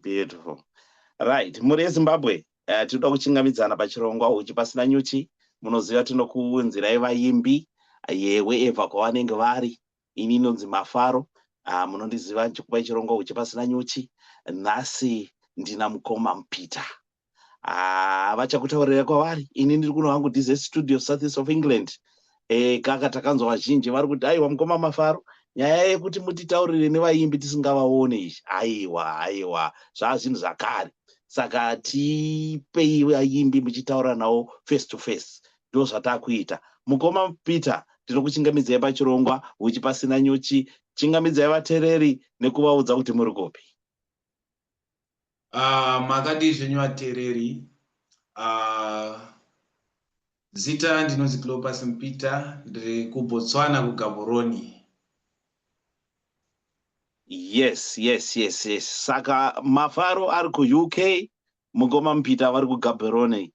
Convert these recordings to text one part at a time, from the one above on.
Beautiful. Right. Muri Zimbabwe, tinoda kuchingamidzana pachirongwa uchi pasina nyuchi. Munoziva tinokuunzirai vaimbi yewe Eva kwavanenge vari. Ini inonzi Mafaro. Munondiziva chikupa chirongwa uchi pasina nyuchi. Nhasi ndina mukoma Mupita. Vachakutaurira kwavari. Ini ndiri kuno hangu Dize Studio Southeast of England. Kaka takanzwa vazhinji vari kuti aiwa mukoma Mafaro. Nyaya yekuti mutitaurire nevaimbi tisingavaone izvi. Aiwa. Zvinhu zvakare. Saka tipei vaimbi muchitaura navo face to face. Ndo zvatakuita. Mukoma Mupita tinokuchingamidzai pachirongwa uchi pasina nyuchi. Chingamidzai vateereri nekuvaudza kuti muri kupi. Makadi zvenyu vateereri. Zita ndinonzi Cleopas Mupita, ndiri kuBotswana kuGaborone. Yes. Saka Mafaro ari kuUK, Mukoma Mupita vari kuGaborone,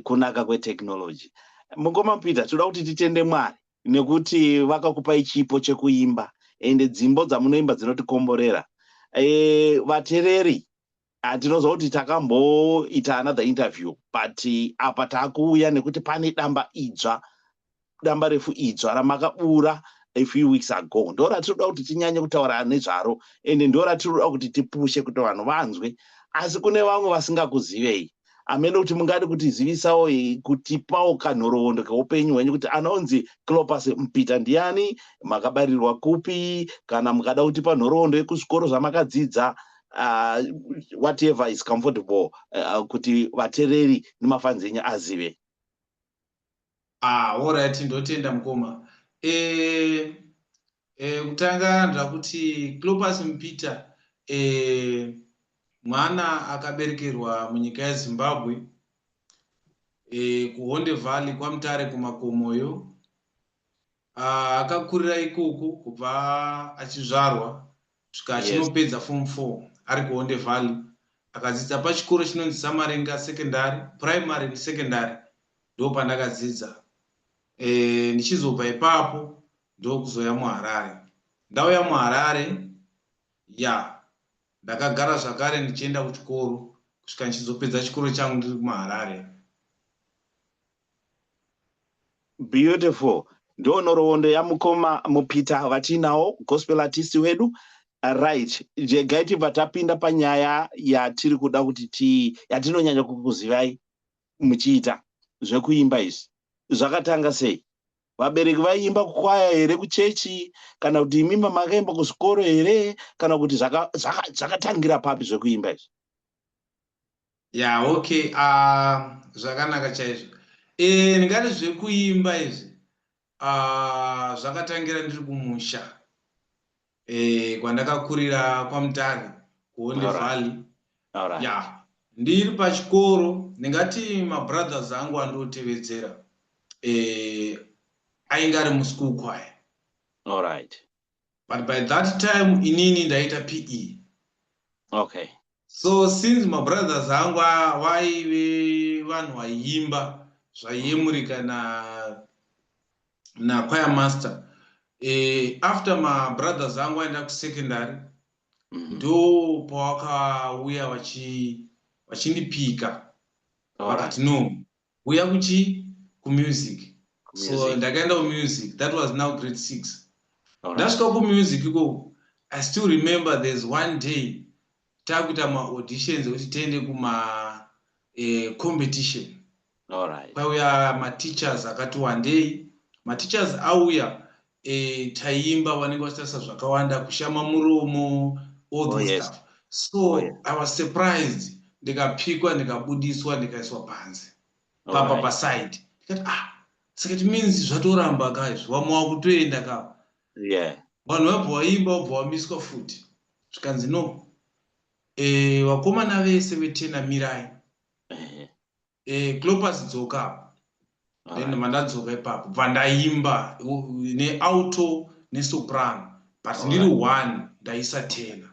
kunaka kwetechnology. Mukoma Mupita toda kuti titende Mwari nekuti vakakupai chipo chekuimba ende dzimbo dzamunoimba dzinotikomborera. Vateereri tinozwa kuti takamboita another interview, but apa takuuya nekuti pane damba refu idzva ramakabura a few weeks ago. Ndo ratinoda kuti tinyanye kutaura nezvaro ende ndo ratinoda kuti tipushe kuti vanhu vanzwe. Asi kune vamwe vasingakuzivei. Amene kuti mungade kutizivisawo kutipawo kanhoroondo keupenyu hwenyu kuti anonzi Cleopas Mupita ndiani, makabarirwa kupi, kana mukada kutipa nhoroondo yekuzvikoro zvamakadzidza, whatever is comfortable, kuti vateereri nemafanzi enyu azive. Alright, ndotenda mukoma. Kutanga ndakuti Cleopas Mupita mwana akaberekerwa munyika yeZimbabwe, kuHonde Valley kwaMutare kumakomoyo. Akakurira ikoko kubva achizvarwa kusvika achinopedza form 4 ari kuHonde Valley. Akadzidza pachikoro chinonzi Samarenga Secondary, Primary neSecondary, ndo pandakadzidza. Ndichizobva ipapo ndo kuzoya muHarare. Ndauya muHarare, ndakagara zvakare ndichienda kuchikoro kusvika ndichizopedza chikoro changu ndiri kuHarare. Beautiful. Ndo nhoroondo yaMukoma Mupita vatinawo gospel artist wedu. Right. Jegai tibva tapinda panyaya yatiri kuda kuti yatinonyanya kukuzivai muchiita zvekuimba izvi. Zvakatanga sei? Vabereki vaimba kukwaya here kuchechi, kana kuti imimba makaimba kuzvikoro here, kana kuti zvakatangira papi zvekuimba izvi? Okay, zvakanaka chaizvo. Ndingati zvekuimba izvi zvakatangira ndiri kumusha, kwandakakurira kwaMutare kuHonde Valley. Ndiri pachikoro, ndingati mabrothers angu andotevedzera ainge ari muschool choir. But by that time inini ndaita PE. Okay. So since my brothers angu vaive vanhu vaiimba zvaiyemurika na choir master, after my brothers angu aenda kusekondary, ndo pawakauya vachindipika. Vakati no, uya kumusic. So ndakaenda kumusic. That was now grade 6. Ndasvika kumusic iko, I still remember there's one day takuita ma-auditions kuti tiende kuma competition. Kwauya ma-teachers akati one day, ma-teachers auya taimba vanenge vachitarisa zvakawanda, kushama muromo, all those stuff. So I was surprised. Ndikapikwa, ndikabudiswa, ndikaiswa panze. Papa paside. Ndikati saka it means zvatoramba guys, vamwa kutoenda ka. Vanhu vabva vaimba, vabva vamiswa futi. Zvikanzi no. Vakomana vese vetena mirai. Cleopas dzoka. Then mandadzoka ipapo. Vandaimba ne-alto ne-soprano. But ndiri one ndaisa tena.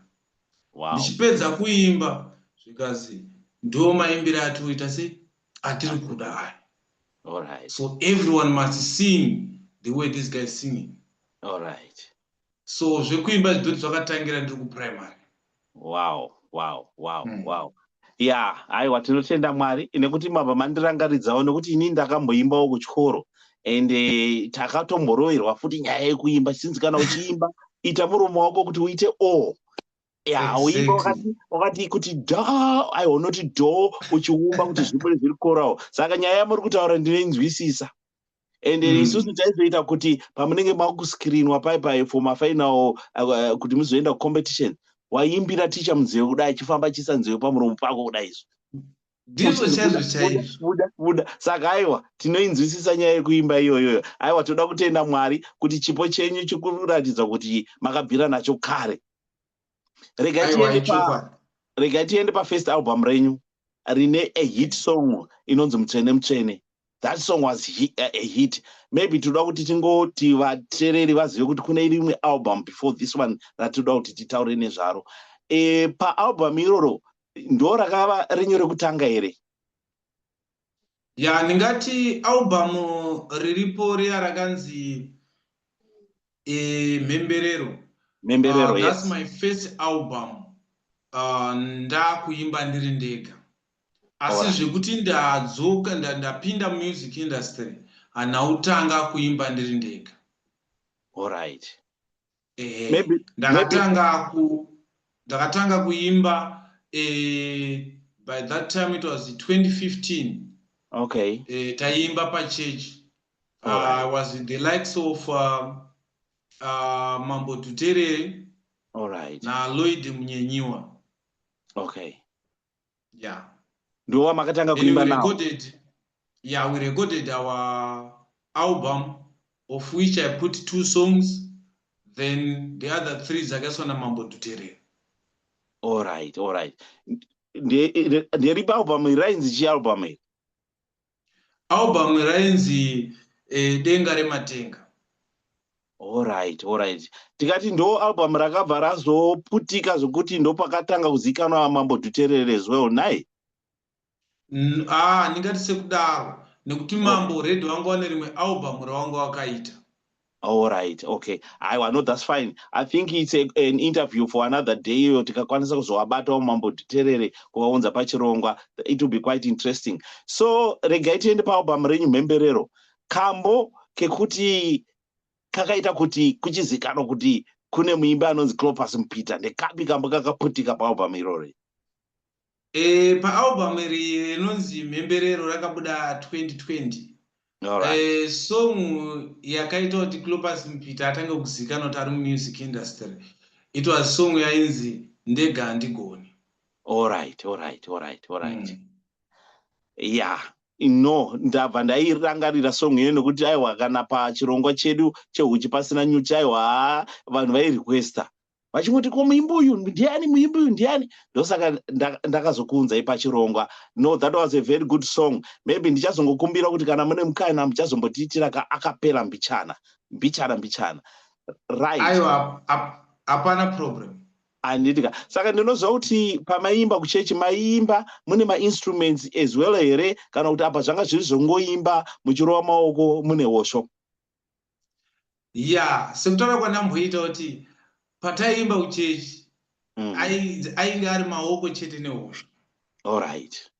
Ndichipedza kuimba zvikanzi ndo maimbire atoita sei atiri kudai. So everyone must sing the way this guy is singing. So zvekuimba zvidoti zvakatangira ndiri kuprimary. Wow. Wow. Yeah, aiwa tinotenda Mwari nekuti mabva mandirangaridzawo nekuti ini ndakamboimbawo kuchikoro ende takatomboroverwa futi nyaya yekuimba chinzi kana uchiimba ita muromo wako kuti uite o. Yeah, uimba wakati kuti da aiwa noti do uchiumba kuti zvibude zviri choral. Saka nyaya yamuri kutaura ndinoinzwisisa. Ende isusu taizoita kuti pamunenge makuskrinwa pai for mafinal kuti muzoenda kucompetition waimbira ticha munzeve kudai achifamba achisa nzeve pamuromo pako kudai izvo ndizvo chaizvo buda. Saka aiwa tinoinzwisisa nyaya yekuimba iyoyo. Aiwa toda kutenda Mwari kuti chipo chenyu chikuratidza kuti makabvira nacho kare. Regai tiende pafirst album renyu rine a hit song inonzi Mutsvene. That song was a hit. Maybe toda kuti tingoti vateereri vazive kuti kune rimwe album before this one ratoda kuti titaure nezvaro. Paalbum iroro ndo rakava renyu rekutanga here? Ya, ndingati album riripo riya rakanzi Mhemberero. That's my first album. Ndakuimba ndiri ndega. Asi zvekuti ndadzoka ndapinda music industry anautanga kuimba ndiri ndega. Alright. Ndakatanga kuimba by that time it was 2015. Okay. Taimba pa church. I was with the likes of Mambo Tutere. Alright. Na Lloyd Munyenyiwa. Okay. Yeah. Ndowa makatanga kuimba now. We recorded our album, of which I put 2 songs, then the other 3 zakasona Mambo Tutere. Alright. Nderipa album irainzi chi album iyi? Album irainzi Denga Rematenga. Alright. Tikati ndo album rakabva razoputika zvokuti ndo pakatanga kuzikanwa Mambo Tutere as well, nai? Ndingati sekudaro nekuti Mambo Red wangu wane rimwe album rawangu wakaita. Alright, okay. I know that's fine. I think it's an interview for another day. Tikakwanisa kuzowabata Mambo Tutere kuvaunza pachirongwa. It will be quite interesting. So regai tiende paalbum renyu Mhemberero. Kambo kekuti kakaita kuti kuchizikanwa kuti kune muimbi anonzi Clopas Mupita. Ndekapi kambo kakaputika paalbum irori? Paalbum rinonzi Mhemberero rakabuda 2020. Alright. Song yakaita kuti Clopas Mupita atange kuzikanwa kuti ari music industry. It was song yainzi Ndega Handigoni. Alright. Yeah. No, ndabva ndairangarira song iyo nekuti aiwa kana pachirongwa chedu chehuchi pasina nyuchi aiwa vanhu vairequesta vachingoti ko muimbi uyu ndiani ndosaka ndakazokuunzai pachirongwa. No, that was a very good song. Maybe ndichazongokumbira kuti kana mune mukana muchazombotiitira akapera mbichana. Right. Aiwa hapana problem. Anditika. Saka ndinoziva kuti pamaimba kuchechi maimba mune ma-instruments as well here kana kuti apa zvanga zviri zvongoimba muchirova maoko mune hosho? Yeah, sekutaura kwandamboita kuti pataimba kuchechi ainge ari maoko chete nehosho. Alright.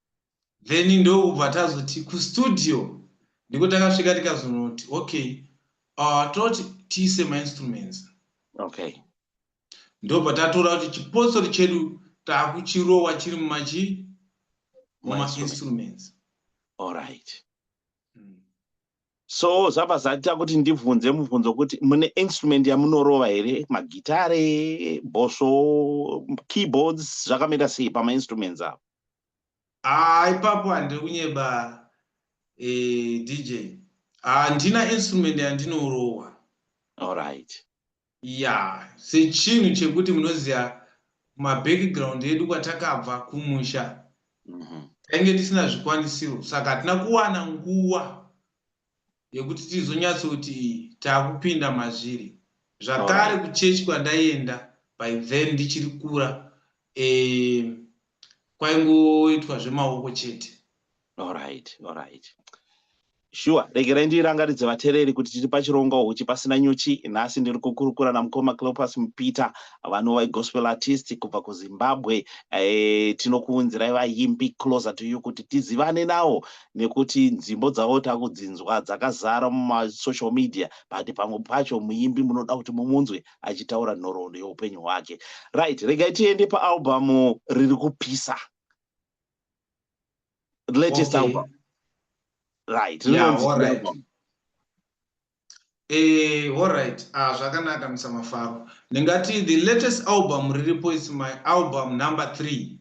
Then ndobva tazoti kustudio ndiko takasvika tikazonoti okay, toti tiise ma-instruments. Okay. Ndobva tatora kuti chipostori chedu takuchirowa chiri muma-instruments. Alright. So zvabva zvaita kuti ndibvunze mubvunzo kuti mune instrument yamunorova here? Magitare, bosho, keyboards, zvakamira sei pama-instruments avo? Ipapo handiri kunyeba DJ. Handina instrument yandinorowa. Alright. Yeah, sechinhu chekuti munoziva mabackground edu kwatakabva kumusha. Tange tisina zvikwanisiro, saka hatina kuwana nguva yekuti tizonyatsoti takupinda mazviri. Zvakare kuchechi kwandaienda by then ndichiri kura kwaingoitwa zvemaoko chete. Alright. Sure, regerai ndirangaridze vateereri kuti tiri pachirongo huchi pasina nyuchi. Nhasi ndiri kukurukura namukoma Cleopas Mupita, vanova gospel artist kubva kuZimbabwe. Tinokuunzirai vaimbi Closer to You kuti tizivane navo, nekuti nzvimbo dzavo takudzinzwa dzakazara mumasocial media, but pamwe pacho muimbi munoda kuti mumunzwe achitaura nhoroondo yeupenyu hwake. Right, regai tiende paalbum riri kupisa, latest album. Right. Yeah, all right. All right. Zvakanaka Musamafaro. Ningati, the latest album riripo is my album number 3.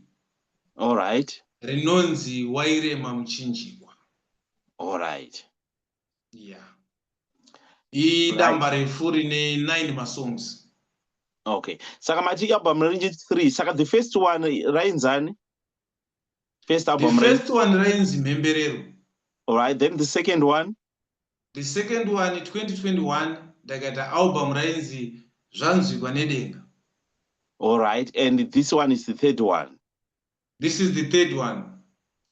All right. Rinonzi Wairema Muchinjikwa. All right. Yeah. Idamba refu rine 9 masongs. Okay. Saka mati album range 3. Saka the first one rainzani? First album. The first one rainzi Mhemberero. All right, then the second one? The second one, 2021, ndakaita album rainzi Zvanzwikwa Nedenga. All right, and this one is the third one? This is the third one,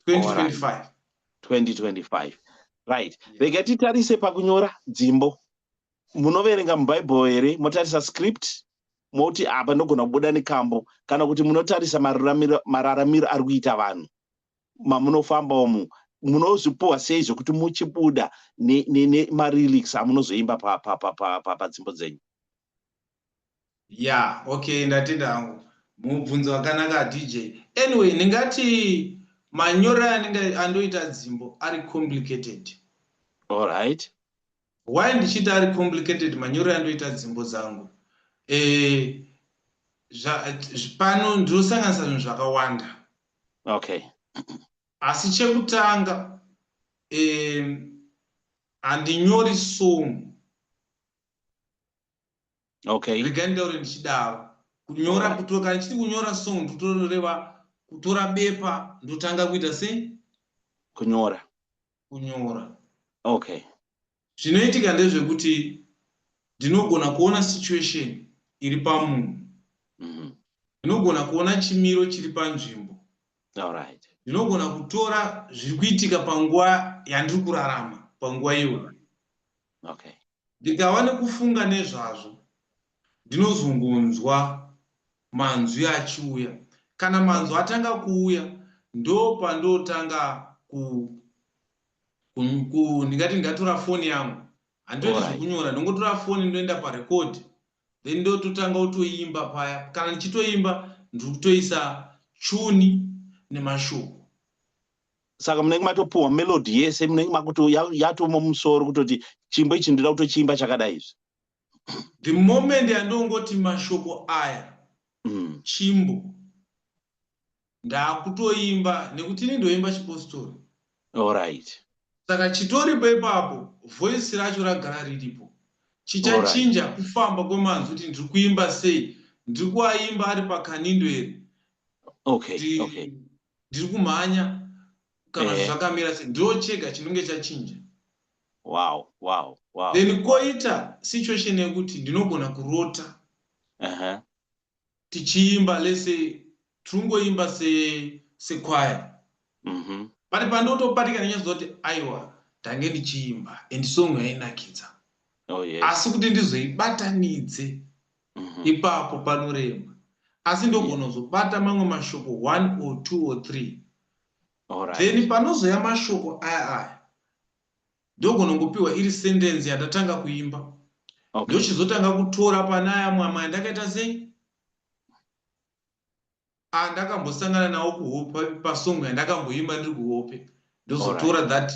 2025. Right. 2025. Right. Rega titarise pakunyora dzimbo. Munoverenga mubhaibheri here, motarisa script, moti apa ndogona kubuda nekambo, kana kuti munotarisa mararamiro ari kuita vanhu mamunofamba umu. Munozvipuwa sei zvokuti muchibuda nemalyrics amunozoimba padzimbo dzenyu? Yeah, okay, ndatenda hangu mubvunzo wakanaka DJ. Anyway, ndingati manyora andoita dzimbo ari complicated. All right. Why ndichita ari complicated manyora andoita dzimbo dzangu? Pano ndinosanganisa zvinhu zvakawanda. Okay. Asi chekutanga handinyori song. Okay. Regandauri ndichidaro kunyora kutoka ndichiti kunyora song ndotoreva kutora bepa ndotanga kuita sei? Kunyora. Okay. Zvinoitika ndezvekuti ndinogona kuona situation iri pamunhu. Ndinogona kuona chimiro chiri panzvimbo. All right. Ndinogona kutora zviri kuitika panguva yandiri kurarama panguva iyoyo. Okay. Ndikava nekufunga nezvazvo ndinozongonzwa manzwi achiuya. Kana manzwi atanga kuuya ndo pandotanga ndingati ndatora foni yangu, handitoiti zvekunyora, ndongotora foni ndoenda parekodi, then ndototanga kutoimba paya. Kana ndichitoimba ndiri kutoisa chuni nemashoko. Saka munenge matopuwa melody yese, munenge makuti yatomo musoro kutoti chimbo ichi ndinoda kutochiimba chakadai izvi. The moment yandongoti mashoko aya chimbo ndakutoimba nekuti ndindoimba chipositori. All right. Saka chitoripo ipapo voice racho ragara riripo. Chichachinja kufamba kwemanzwi kuti ndiri kuimba sei, ndiri kuaimba ari pakanindo here. Okay. Okay. Ndiri kumhanya kana zvakamira sei, ndochega chinonge chachinja. Wow. Then koita situation yekuti ndinogona kurota. Tichiimba lese turungoimba sekwaya. Pari pandotopatika nenyaya kuti aiwa ndange ndichiimba and song yainakidza. Oh yes. Asi kuti ndizoibatanidze ipapo panorema. Asi ndogona kuzobata mamwe mashoko 1 or 2 or 3. All right. Then panozoya mashoko aya ndogona kupiwa iri sentence yandatanga kuimba. Okay. Ndochizotanga kutora panaya mwama ndakaita sei? Ndakambosangana nawo kuhope pasongo yandakamboimba ndiri kuhope. Ndozotora that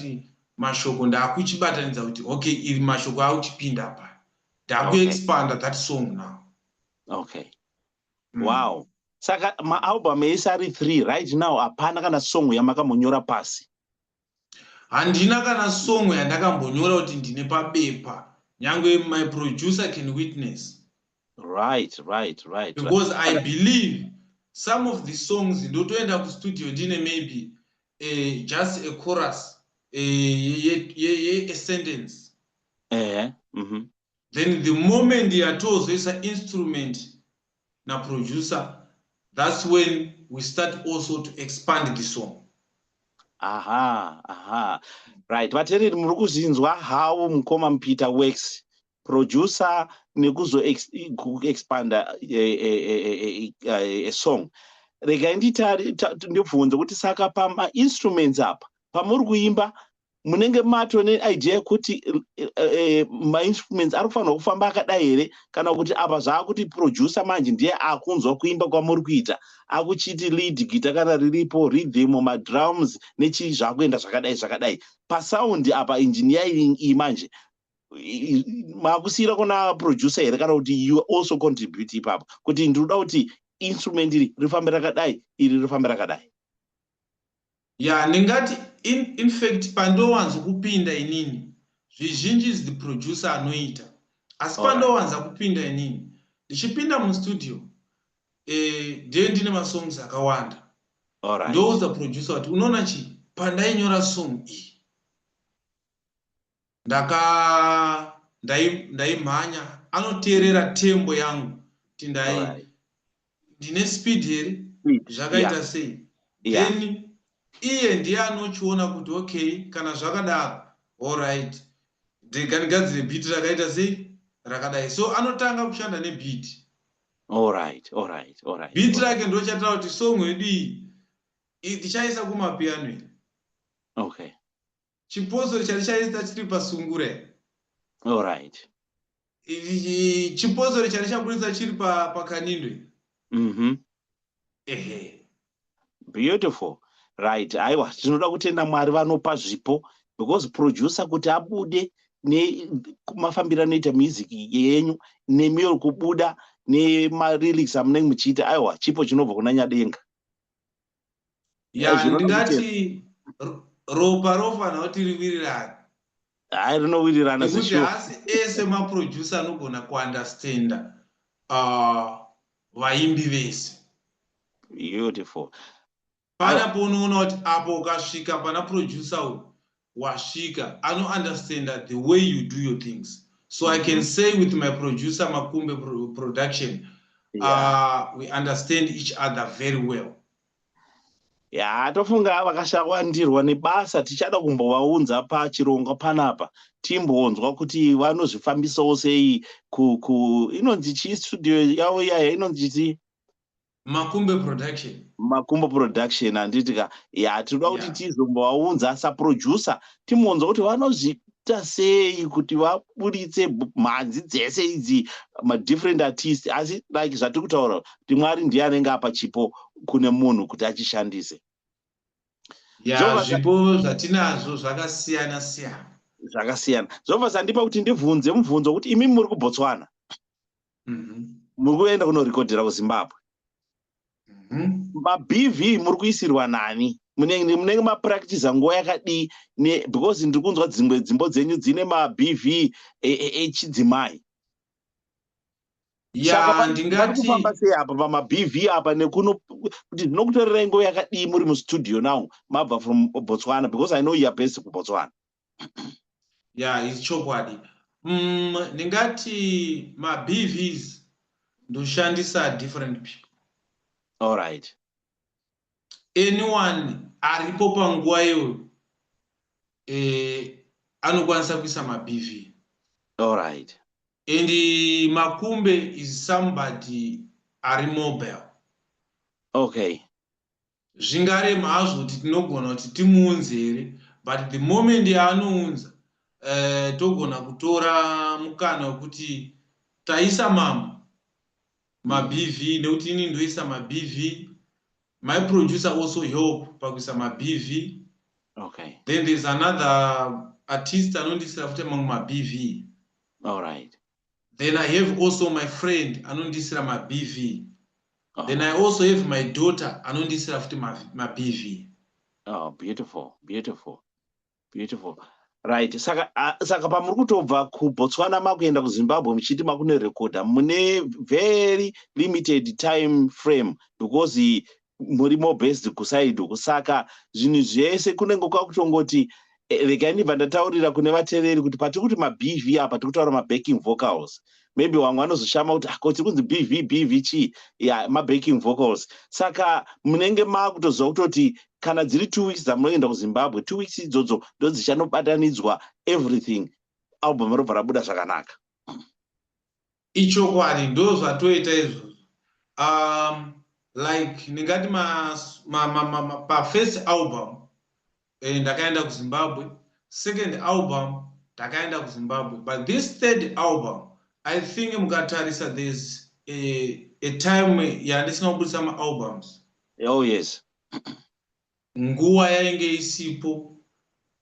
mashoko ndakuchibatanidza kuti okay, iri mashoko akuchipinda apa. Ndakuexpanda that song now. Okay. Wow. Saka maalbum ese ari 3 right now, hapana kana song yamakambonyora pasi? Handina kana song yandakambonyora kuti ndine pabepa. Nyangwe my producer can witness. Right. Because I believe some of the songs ndotoenda ku studio ndine maybe just a chorus, a sentence. Then the moment yatozoisa instrument na producer, that's when we start also to expand the song. aha. Right, vateereri muri kuzinzwa how Mukoma Mupita works, producer nekuzo expanda a song. Regai ndibvunze kuti saka pama instruments apa pamuri kuimba munenge mato neidea kuti ma-instruments ari kufanira kufamba akadai here, kana kuti apa zvaakuti producer manje ndiye akunzwa kuimba kwamuri kuita, akuchiti lead guitar kana riripo, rhythm, madrums nechii zvakuenda zvakadai. Pasaundi apa engineering iyi manje makusiyira kuna producer here, kana kuti you also contribute ipapo kuti ndinoda kuti instrument iri rifambe rakadai, iri rifambe rakadai. Yeah, ndingati in fact pandowanza kupinda inini zvizhinji is the producer anoita, asi pandowanza kupinda inini ndichipinda mustudio ndiye ndine masongs akawanda. Ndouza producer kuti unoona chi pandainyora song iyi ndaimhanya anoteerera tempo yangu kuti ndine speed here zvakaita sei, then iye ndiye anochiona kuti okay kana zvakadaro alright ndigadzire beat rakaita sei rakadai, so anotanga kushanda nebeat. Alright. Beat rake ndo chataura kuti song yedu iyi tichaisa kumapiano here. Okay. Chipozo charichaisa chiri pasungure. Alright. Chipozo charichaburitsa chiri pakanindwe. Beautiful. Right, aiwa tinoda kutenda Mwari vanopa zvipo, because producer kuti abude nemafambiro anoita music yenyu nemiyo kubuda nemalyrics amunenge muchiita, aiwa chipo chinobva kuna Nyadenga. Ndingati ropa rofanira kuti riwirirane. Rinowirirana nekuti hasi ese maproducer anogona kuundestanda vaimbi vese. Beautiful. Pana unoona kuti apo ukasvika pana producer wasvika understand the way you do your things. So I can say with my producer Makumbe production, we understand each other very well. Tofunga vakashawandirwa nebasa tichada kumbovaunza pachirongwa panapa timbonzwa kuti vanozvifambisawo sei inonzi chi studio yavo yaya inonzi Makumbe production handitika tinoda kuti tizombovaunza saproducer timbonzwa kuti vanozviita sei kuti vaburitse mhanzi dzese idzi madifferent artists, asi like zvatiri kutaura kuti Mwari ndiye anenge apa chipo kune munhu kuti achishandise. Zvipo zvatinazvo zvakasiyana. Zvobva zvandipa kuti ndibvunze mubvunzo kuti imi muri kuBotswana, muri kuenda kunorekodhera kuZimbabwe, maBV muri kuisirwa nani? Munenge mapractice nguva yakadii? Because ndiri kunzwa dzimwe dzimbo dzenyu dzine maBV echidzimai. Ndingati kufamba sei apa pamaBV apa nekuno kuti ndinokutorerai nguva yakadii muri mustudio now mabva from Botswana, because I know you are based kuBotswana. It's chokwadi. Ndingati maBVs ndoshandisa different people. Alright. Anyone aripo panguva iyo anokwanisa kuisa maBV. Alright. And Makumbe is somebody ari mobile. Okay. Zvingarema hazvo kuti tinogona kuti timuunze here, but the moment yaanounza togona kutora mukana wekuti taisa maBV nekuti ini ndoisa maBV. My producer also help pakuisa maBV. Okay. Then there's another artist anondisira futi among maBV. Alright. Then I have also my friend anondisira maBV. Then I also have my daughter anondisira futi maBV. Oh, beautiful. Right. Saka pamuri kutobva kuBotswana makuenda kuZimbabwe muchiti makune recorder mune very limited time frame, because muri more based kuside kusaka zvinhu zvese kunenge kwakutongoti regai ndibva ndataurira kune vateereri kuti patiri kuti maBV apa tiri kutaura mabacking vocals. Maybe wamwe vanozoshama kuti tiri kunzi BV chii? Mabacking vocals. Saka munenge makutoziva kutoti kana dziri 2 weeks dzamunoenda kuZimbabwe, 2 weeks idzodzo ndo dzichanobatanidzwa everything, album robva rabuda zvakanaka. Ichokwadi ndo zvatoita izvozvo. Like ndingati pa first album ndakaenda kuZimbabwe, second album ndakaenda kuZimbabwe, but this third album I think mukatarisa there's a time yandisina kubudisa ma-albums. Oh yes. Nguva yainge isipo,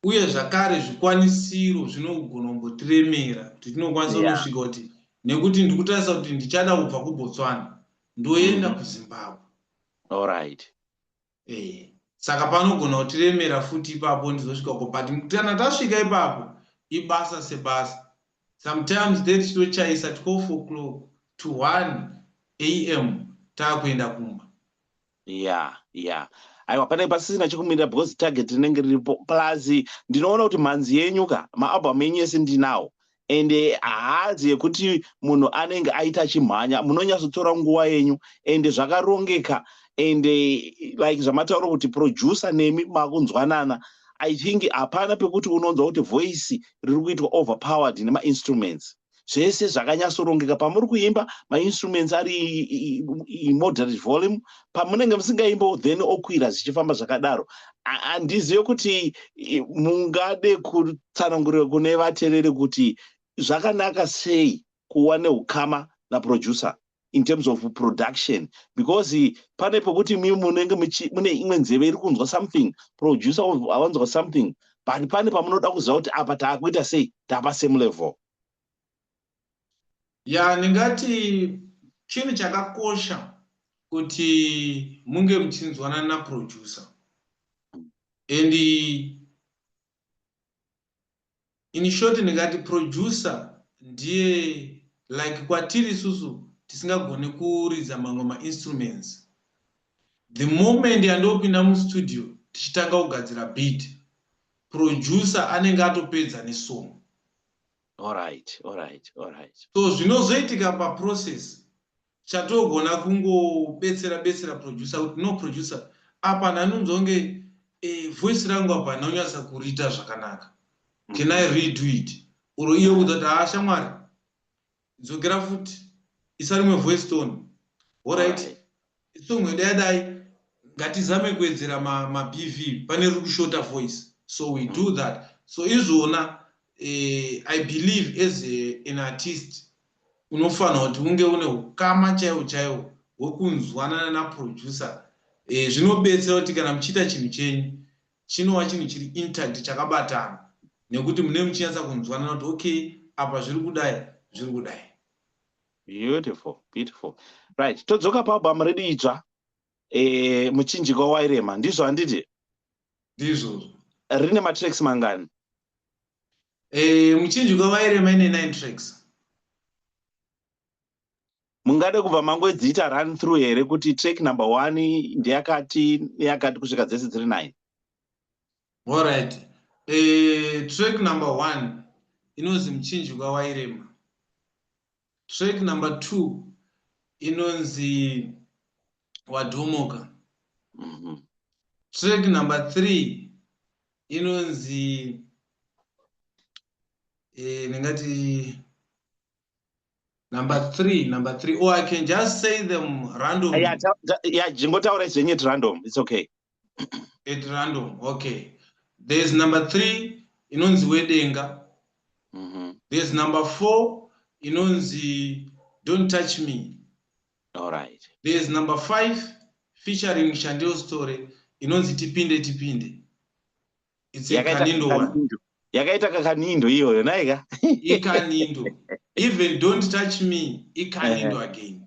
uye zvakare zvikwanisiro zvinogona kumbotiremera kuti tinokwanisa kunosvika kuti nekuti ndikutarisa kuti ndichada kubva kuBotswana ndoenda kuZimbabwe. All right. Saka panogona kutiremera futi ipapo ndizosvika ko, but kana tasvika ipapo ibasa sebasa. Sometimes there is no choice at 12 o'clock to 1 a.m. takuenda kumba. Yeah. Aiwa, pane pasisina chikumirira because target rinenge riripo. Plus ndinoona kuti manzi yenyu ka maalbum enyu ese ndinawo, ende haadzi yekuti munhu anenge aita chimhanya, munonyatsotora nguva yenyu ende zvakarongeka, ende like zvamataura kuti producer nemi makunzwanana. I think hapana pekuti unonzwa kuti voice riri kuitwa overpowered nema-instruments. Zvese zvakanyatsorongeka. Pamuri kuimba ma-instruments ari moderate volume, pamunenge musingaimbo then okwira zvichifamba zvakadaro. Handizive kuti mungade kutsanangurira kune vateereri kuti zvakanaka sei kuva neukama naproducer in terms of production, because pane pekuti munenge mune imwe nzeve iri kunzwa something, producer awanzwa something, but pane pamunoda kuziva kuti apa taakuita sei, tapa same level. Ndingati chinhu chakakosha kuti munge muchinzwana naproducer, and in short ndingati producer ndiye like kwatiri isusu tisingagone kuridza mamwe ma-instruments. The moment yandopinda mustudio tichitanga kugadzira beat, producer anenge atopedza nesong. All right. So zvinozoitika paprocess chatogona kungobetsera producer kuti no producer apa ndanonzonge voice rangu apa ndanyatsa kuriita zvakanaka. Can I redo it? Uro iyo kuzoti shamwari dzokera futi isa rimwe voice tone. All right. Song yadai ngatizame kuwedzera ma-BV pane riri kushota voice. So we do that. So izvona I believe as an artist unofanira kuti unge une ukama chaiwo hwekunzwanana naproducer. Zvinobetsera kuti kana muchiita chinhu chenyu chinova chinhu chiri intact chakabatana, nekuti mune muchinyatsa kunzwanana kuti okay apa zviri kudai. Beautiful. Right, todzoka paalbum redu itsva muchinjikwa wairema, ndizvo handiti? Ndizvo. Rine matracks mangani? Muchinjikwa wairema ine 9 tracks. Mungade kubva mangodziita run through here kuti track number 1 ndeyakati neyakati kusvika dzese dziri 9? All right. Track number 1 inonzi muchinjikwa wairema. Track number 2 inonzi wadhomoka. Track number 3 inonzi ningati number 3, or I can just say them randomly. Jingotaura zvenye at random, it's okay. At random, okay. There's number 3 inonzi wedenga. There's number 4 inonzi don't touch me. All right. There's number 5 featuring Shandel Story inonzi tipinde. It's a Kanindo one. Yakaita kakanindo iyoyo naika. Ikanindo. Even don't touch me, ikanindo again.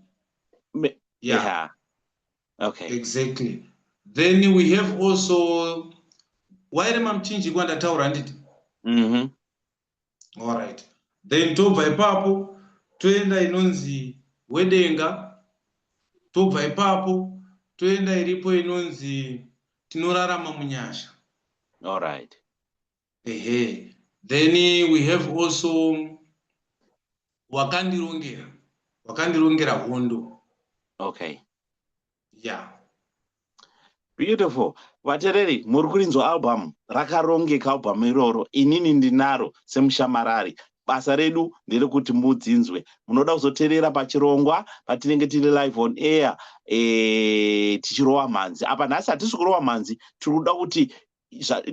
Yeah. Okay. Exactly. Then we have also wairema muchinjikwa ndataura nditi. All right. Then tobva ipapo toenda inonzi wedenga. Tobva ipapo toenda iripo inonzi tinorarama munyasha. All right. Then we have also wakandirongera hondo. Okay. Yeah. Beautiful. Vatereri, muri kurinzwa album rakarongeka album iroro. Inini ndinaro semushamarari. Basa redu nderekuti mudzinzwe. Munoda kuzoteerera pachirongwa patinenge tiri live on air tichirowa mhanzi. Apa nhasi hatisi kurowa mhanzi, tiri kuda kuti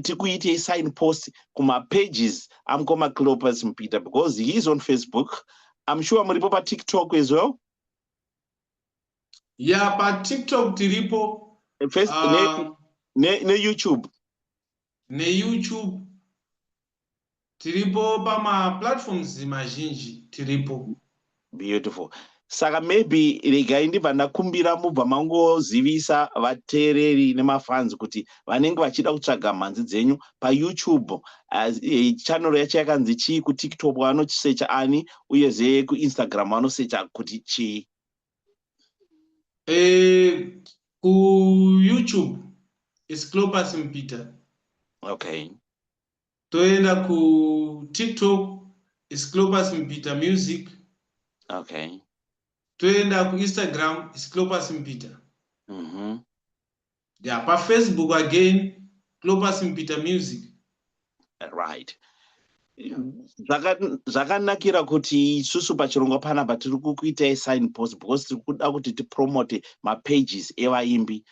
tikuitei sign post kuma pages amukoma Cleopas Mupita because he is on Facebook. I'm sure muripo pa TikTok as well. Yeah, pa TikTok tiripo. First, ne YouTube. Ne YouTube. Tiripo pama platforms mazhinji tiripo. Beautiful. Saka maybe regai ndibva ndakumbira mubva mangozivisa vateereri nemafans kuti vanenge vachida kutsvaga mhanzi dzenyu paYouTube. Channel yacho yakanzi chii, kuTikTok vanosecha ani, uyezve kuInstagram vanosecha kuti chii? KuYouTube is Cleopas Mupita. Okay. Toenda kuTikTok is Cleopas Mupita Music. Okay. Toenda kuInstagram is Cleopas Mupita. Yeah, pa Facebook again, Cleopas Mupita Music. Right. Zvakanakira kuti isusu pachirongwa panapa tiri kukuitai sign post because tiri kuda kuti tipromote mapages evaimbi.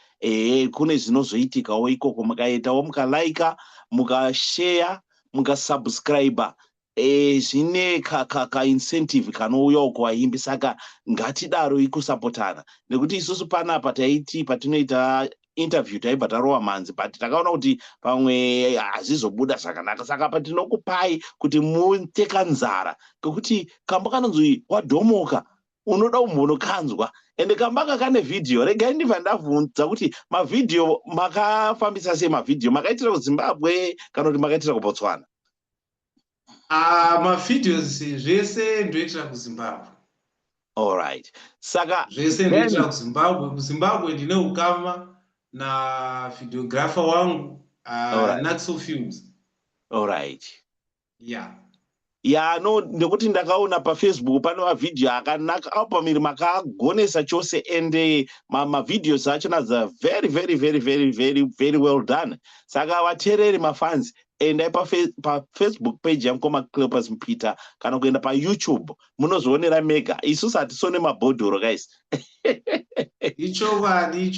Kune zvinozoitikawo ikoko, mukaitawo mukalaika, mukashare, mukasubscribe, zvine ka incentive kanouyawo kuvaimbi. Saka ngatidaro ikusapotana, nekuti isusu panapa taiti patinoita interview taibva tarowa mhanzi but takaona kuti pamwe hazvizobuda zvakanaka. Saka patinokupai kuti muteka nzara, ngekuti kamba kanonzi wadhomoka unoda kumbonokanzwa, ende kambaka kane vhidhiyo. Regai ndibva ndabvunza kuti mavhidhiyo makafambisa sei? Mavhidhiyo makaitira kuZimbabwe kana kuti makaitira kuBotswana? Mavhidhios zvese ndoitira kuZimbabwe. All right. Saka zvese ndoitira kuZimbabwe. KuZimbabwe ndine ukama na videographer wangu Naxo Films. All right. Yeah. Yeah, no, ndekuti ndakaona paFacebook pane mavhidhiyo akanaka album makagonesa chose, ende mavhidhios achona are very very very very very very well done. Saka vateereri mafans endai paFacebook page yamukoma Cleopas Mupita kana kuenda paYouTube munozvionera mega. Isusu hatisone mabhodhoro guys. Ichokwadi.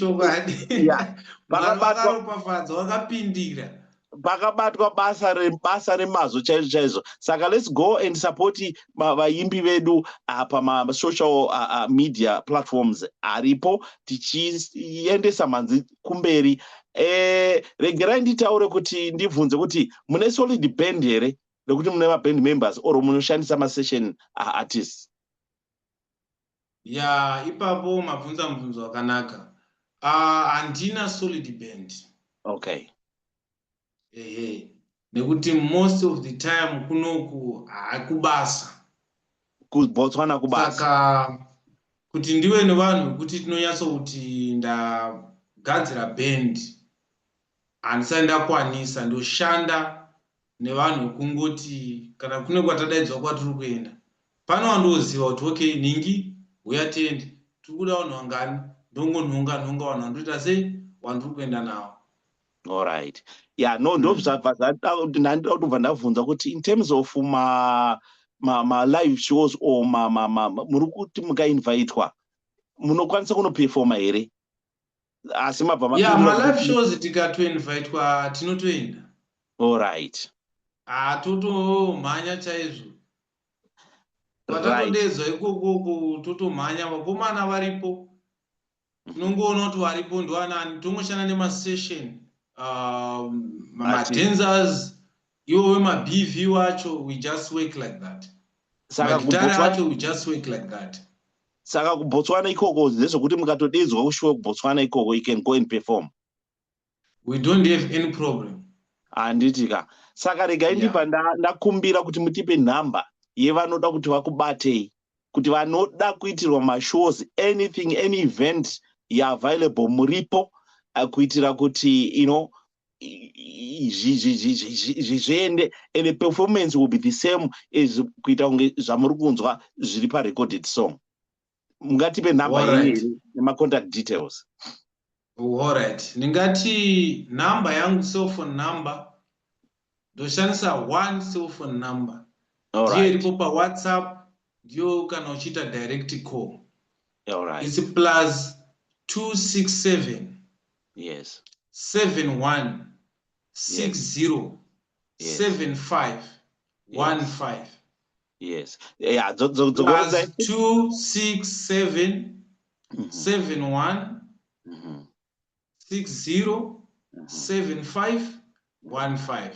Yeah. Vakaropafadza vakapindira. Pakabatwa basa remazvo chaizvo. Saka let's go and support vaimbi vedu pama-social media platforms aripo, tichiendesa mhanzi kumberi. Regerai nditaure kuti ndibvunze kuti mune solid band here, nekuti mune maband members or munoshandisa masession artists? Yeah, ipapo mabvunza mubvunzo wakanaka. Handina solid band. Okay. Nekuti most of the time kunoku kubasa. KuBotswana kubasa. Saka kuti ndiwe nevanhu kuti tinonyatso kuti ndagadzira band handisati ndakwanisa, ndoshanda nevanhu kungoti kana kune kwatadaidzwa kwatiri kuenda pano wandoziva kuti okay, ningi uyatende tiri kuda vanhu vangani, ndongonhonga vanhu vandoita sei, wandiri kuenda navo. All right. Yeah, no, ndobva ndobva ndabvunza kuti in terms of ma live shows or muri kuti mukainvitwa munokwanisa kunoperforma here? Asi mabva yeah, ma live shows tikatoinvitwa tinotoenda. All right. Totomhanya chaizvo. Patatodedzwa ikoko totomhanya, vakomana varipo. Tinongoona kuti varipo ndoanani, tongoshanda nemasession. Dancers, iwo wema-BV wacho, we just work like that. Magitara wacho, we just work like that. Saka kuBotswana ikoko ndezvokuti mukatodedzwa kushuwa kuBotswana ikoko, you can go and perform. We don't have any problem. Handitika. Saka regai ndibva ndakumbira kuti mutipe nhamba yevanoda kuti vakubatei, kuti vanoda kuitirwa mashows, anything, any event available muripo, kuitira kuti zviende, and the performance will be the same as kuita kunge zvamuri kunzwa zviri pa recorded song. Mungatipe nhamba yenyu nemacontact details. All right. Ningati number yangu cell phone number. Doshanisa one cell phone number. All Ndiyo right. ilipo pa WhatsApp. Ndiyo kana uchita direct call. All right. It's plus 267. Yes. 71 60 Yes. 75 15. Yes. Yeah. Plus 267 71 60 75 15.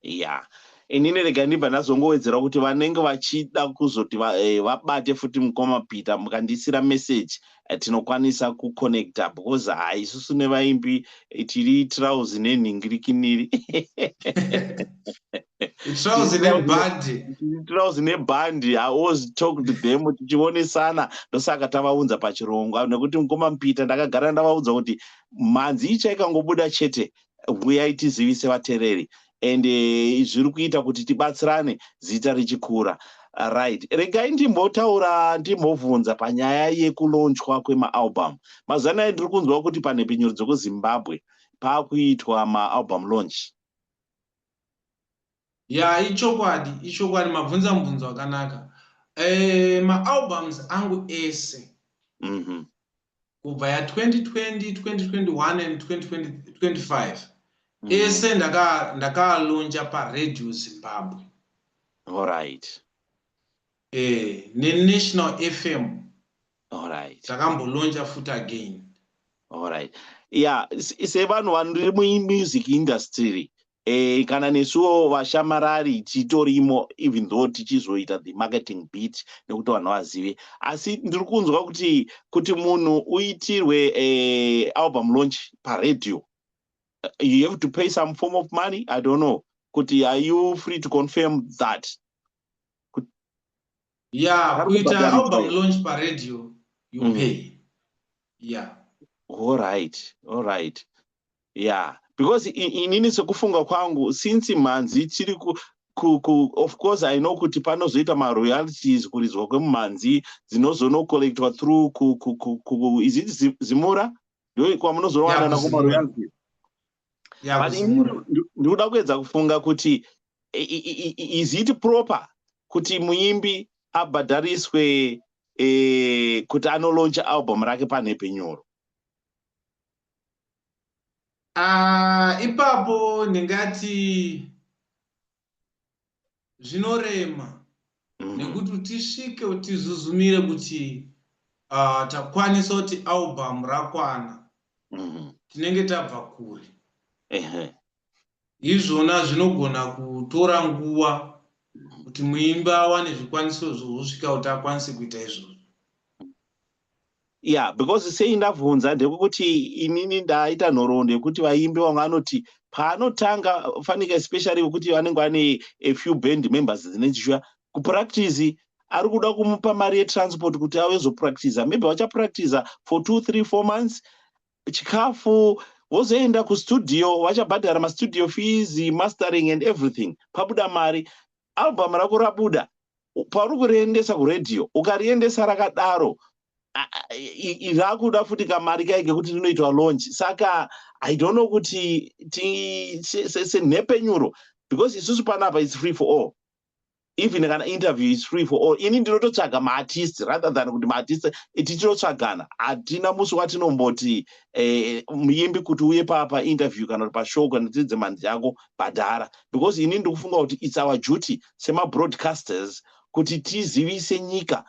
Yeah. Inini rega ndibva ndazongowedzera kuti vanenge vachida kuzoti vabate futi Mukoma Peter mukandisira message tinokwanisa kuconnecta because isusu nevaimbi tiri trousi nenhingirikiniri trousi nebhandi. I always talk to them tichionesana ndosaka tavaunza pachirongwa nekuti Mukoma Peter ndakagara ndavaudza kuti mhanzi ichaikangobuda chete uyai tizivise vatereri. And zviri kuita kuti tibatsirane zita richikura. Right. Regai ndimbovhunza panyaya yekulonchwa kwemaalbum. Mazuva anaya ndiri kunzwa kuti pane pinyuro dzekuZimbabwe pakuitwa maalbum launch. Ya ichokwadi mabvunza mubvunzo wakanaka. Maalbums angu ese. Kubva ya 2020, 2021 and 2025. Ese ndakalonja paRadio Zimbabwe. All right. National FM. All right. Takambolonja futi again. All right. Yeah, sevanhu vari mumusic industry. Kana nesuwo vashamarari titorimo even though tichizoita the marketing bit nekuti vanhu vazive. Asi ndiri kunzwa kuti munhu uitirwe album launch paRadio. You have to pay some form of money. I don't know. Are you free to confirm that? Yeah, with album launch paRadio, you pay. Yeah. All right. Yeah. Because inini sekufunga kwangu since mhanzi chiri of course I know kuti panozoita royalties kurizwa kwemhanzi dzinozonocollectwa through is it Zimura? Ndio kwamunozowana nakumaroyalties. Ndikuda kuedza kufunga kuti is it proper kuti muimbi abhadhariswe kuti anolauncha album rake panhepe nyoro? Ipapo ndingati zvinorema nekuti tisvike tizuzumire kuti takwanisa kuti album rakwana tinenge tabva kure. Izvona zvinogona kutora nguva kuti muimbi awane zvikwanisiro zvosvika kuti akwanise kuita izvozvo. Yeah, because sei ndabvunza ndekuti inini ndaita nhoroondo yekuti vaimbi vamwe vanoti paanotanga fanika especially kuti vanenge vane a few band members dzinechishuwa kupractice ari kuda kumupa mari yetransport kuti awezopractiza. Maybe vachapractiza for 2, 3, 4 months. Chikafu vozoenda kustudio vachabhadhara mastudio fees, mastering and everything. Pabuda mari album rako rabuda pauri kuriendesa kuRadio ukariendesa rakadaro rakuda futi kamari kaike kuti rinoitwa launch. Saka I don't know kuti senhepe nyuro because isusu panapa it's free for all. Even kana interview is free for all. Ini ndinototsvaga maartist rather than kuti maartist tichinotsvagana. Hatina musi watinomboti muimbi kuti uye papa interview kana pashow kana tidze mhanzi yako bhadhara. Because ini ndikufunga kuti it's our duty sema broadcasters kuti tizivise nyika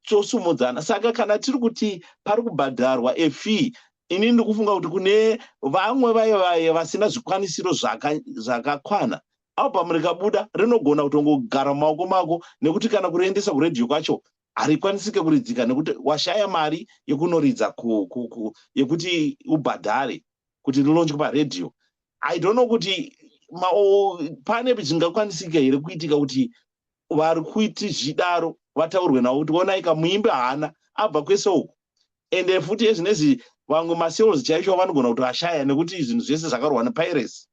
tosumudzana. Saka kana tiri kuti pari kubhadharwa a fee, ini ndikufunga kuti kune vamwe vaye vasina zvikwanisiro zvakakwana album rikabuda rinogona kutongogara mumaoko mako nekuti kana kuriendesa kuRadio kwacho harikwanisike kuridzika nekuti washaya mari yekunoridza yekuti ubhadhare kuti rilonjwe paRadio. I don't know kuti pane zvingakwanisika here kuitika kuti vari kuiti zvidaro vataurwe navo kuti onaika muimbi haana abva kwese uku. Ende futi ezvinezvi vamwe masales chaicho vanogona kuti vashaya nekuti zvinhu zvese zvakarwa nepiracy.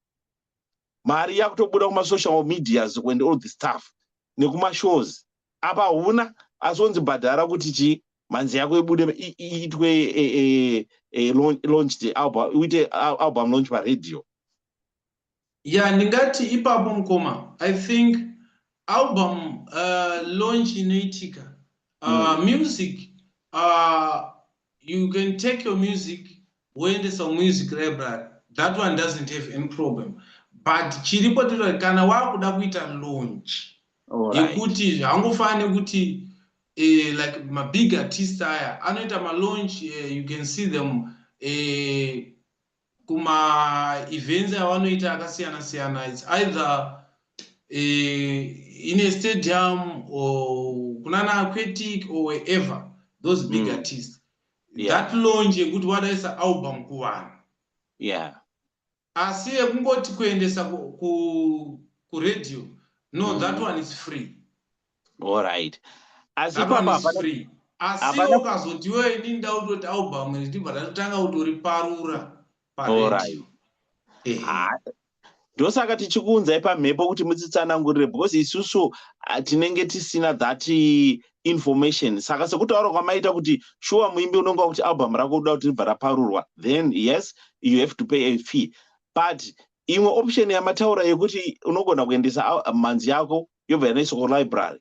Mari yakutobuda kumasocial medias and all the stuff nekumashows apa huna asonzi bhadhara kuti chi manzi yako ibude iitwe launched album, uite album launch radio. Yeah, ndingati ipapo mkoma. I think album launch inoitika. Music, you can take your music when some music library. That one doesn't have any problem. But chiripo tiro kana wakuda kuita launch. Yekuti hangofani kuti like my big artist aya anoita ma launch, you can see them kuma events avanoita akasiyana siyana. It's either in a stadium or kunana aquatic or wherever, those big artists. That launch yekuti wadaisa album kuwana. Asi kungoti kuendesa ku radio. No, that one is free. All right. As that one is free. Asi okazotiwe ninda utoti album ndibva tatanga utori parura. All right. Ndosaka tichikunzai pamhepo kuti mutsitsanangurire, because isusu tinenge tisina that information. Saka sekutaura kwamaita kuti sure muimbi unonga kuti album rako uda kuti ribva raparurwa, then yes, you have to pay a fee. But imwe option yamataura yekuti unogona kuendesa manzi yako yobva yanaiswa kulibrary,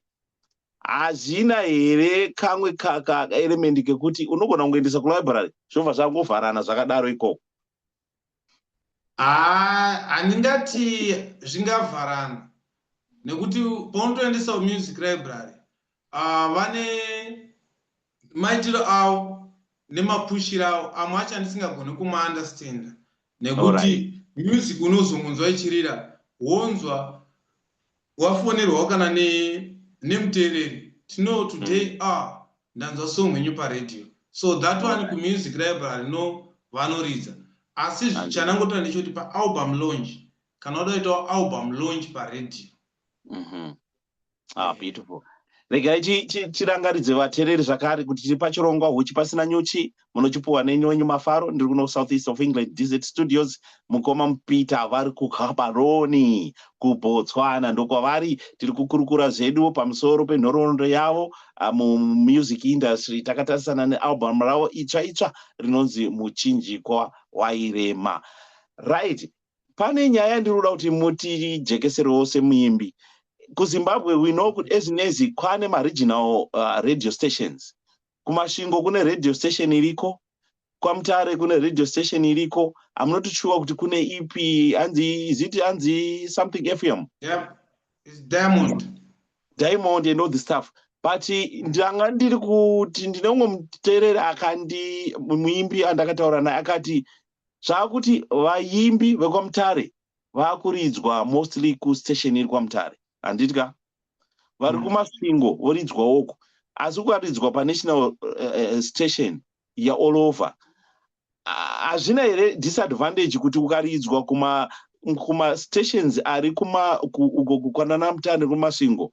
hazvina here kamwe element kekuti unogona kuendesa kulibrary zvobva zvangovharana zvakadaro ikoko? Handingati zvingavharana nekuti paunotoendesa music library vane maitiro avo nemapushiro avo, amwe acho andisingagoni kumaunderstanda nekuti music unozongonzwa ichirira wonzwa wafonerwa kana nemuteereri tino today ndanzwa song yenyu paradio, so that one kumusic library no vanoridza. Asi chanangota ndechoti pa-album launch kana udaitawo album launch paradio. Beautiful. Regai chirangaridze vateereri zvakare kuti tiri pachirongwa huchi pasina nyuchi, munochipuwa nenyonyi Mafaro. Ndiri kuno South East of England DZ Studios. Mukoma Mupita vari kuGaborone kuBotswana, ndokwavari tiri kukurukura zvedu pamusoro penhoroondo yavo music industry. Takatarisana nealbum ravo itsva rinonzi Muchinjikwa Wairema. Right, pane nyaya ndinoda kuti mutijekeserewo semuimbi. KuZimbabwe we know kuti ezinezi kwane ma-regional radio stations. Kumasvingo kune radio station iriko, kwaMutare kune radio station iriko. Amunotichuwa kuti kune ipi anzi something FM? Yeah, it's Diamond and all the stuff. But ndanga ndiri kuti ndine umwe muteereri muimbi andakataura naye akati zvakuti vaimbi vekwaMutare vakuridzwa mostly kustation iri kwaMutare. Handitya vari kumasvingo voridzwa woko, asi ukaridzwa paNational station ya all over hazvina here disadvantage kuti ukaridzwa kuma stations ari kukwanana Mutare kumasvingo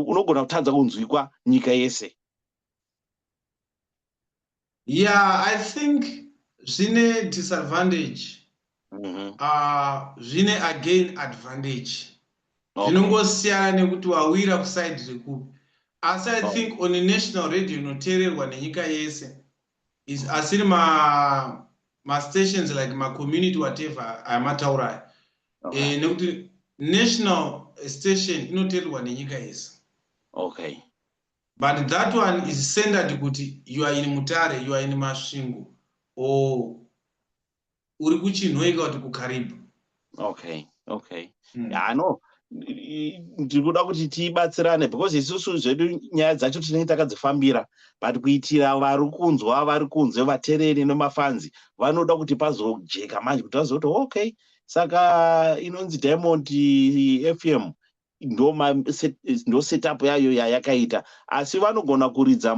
unogona kutadza kunzwikwa nyika yese? Yeah, I think zvine disadvantage, zvine again advantage. Zvinongosiyana nekuti wawira kuside rekupi. Asi I think on a national radio inoteererwa nenyika yese asiri ma stations like ma community whatever amataura nekuti national station inoteererwa nenyika yese. Okay. But that one is centered kuti you are in Mutare, you are in Masvingo, or uri kuchinhoika kuti kuKaribu. Okay. Yeah, I know. Ndikuda kuti tibatsirane because isusu zvedu nyaya dzacho tinenge takadzifambira, but kuitira vari kunzwa vari kunze vateereri nemafanzi vanoda kuti pazojeka manje kuti vazoti okay, saka inonzi Diamond FM ndo setup yayo yayakaita, asi vanogona kuridza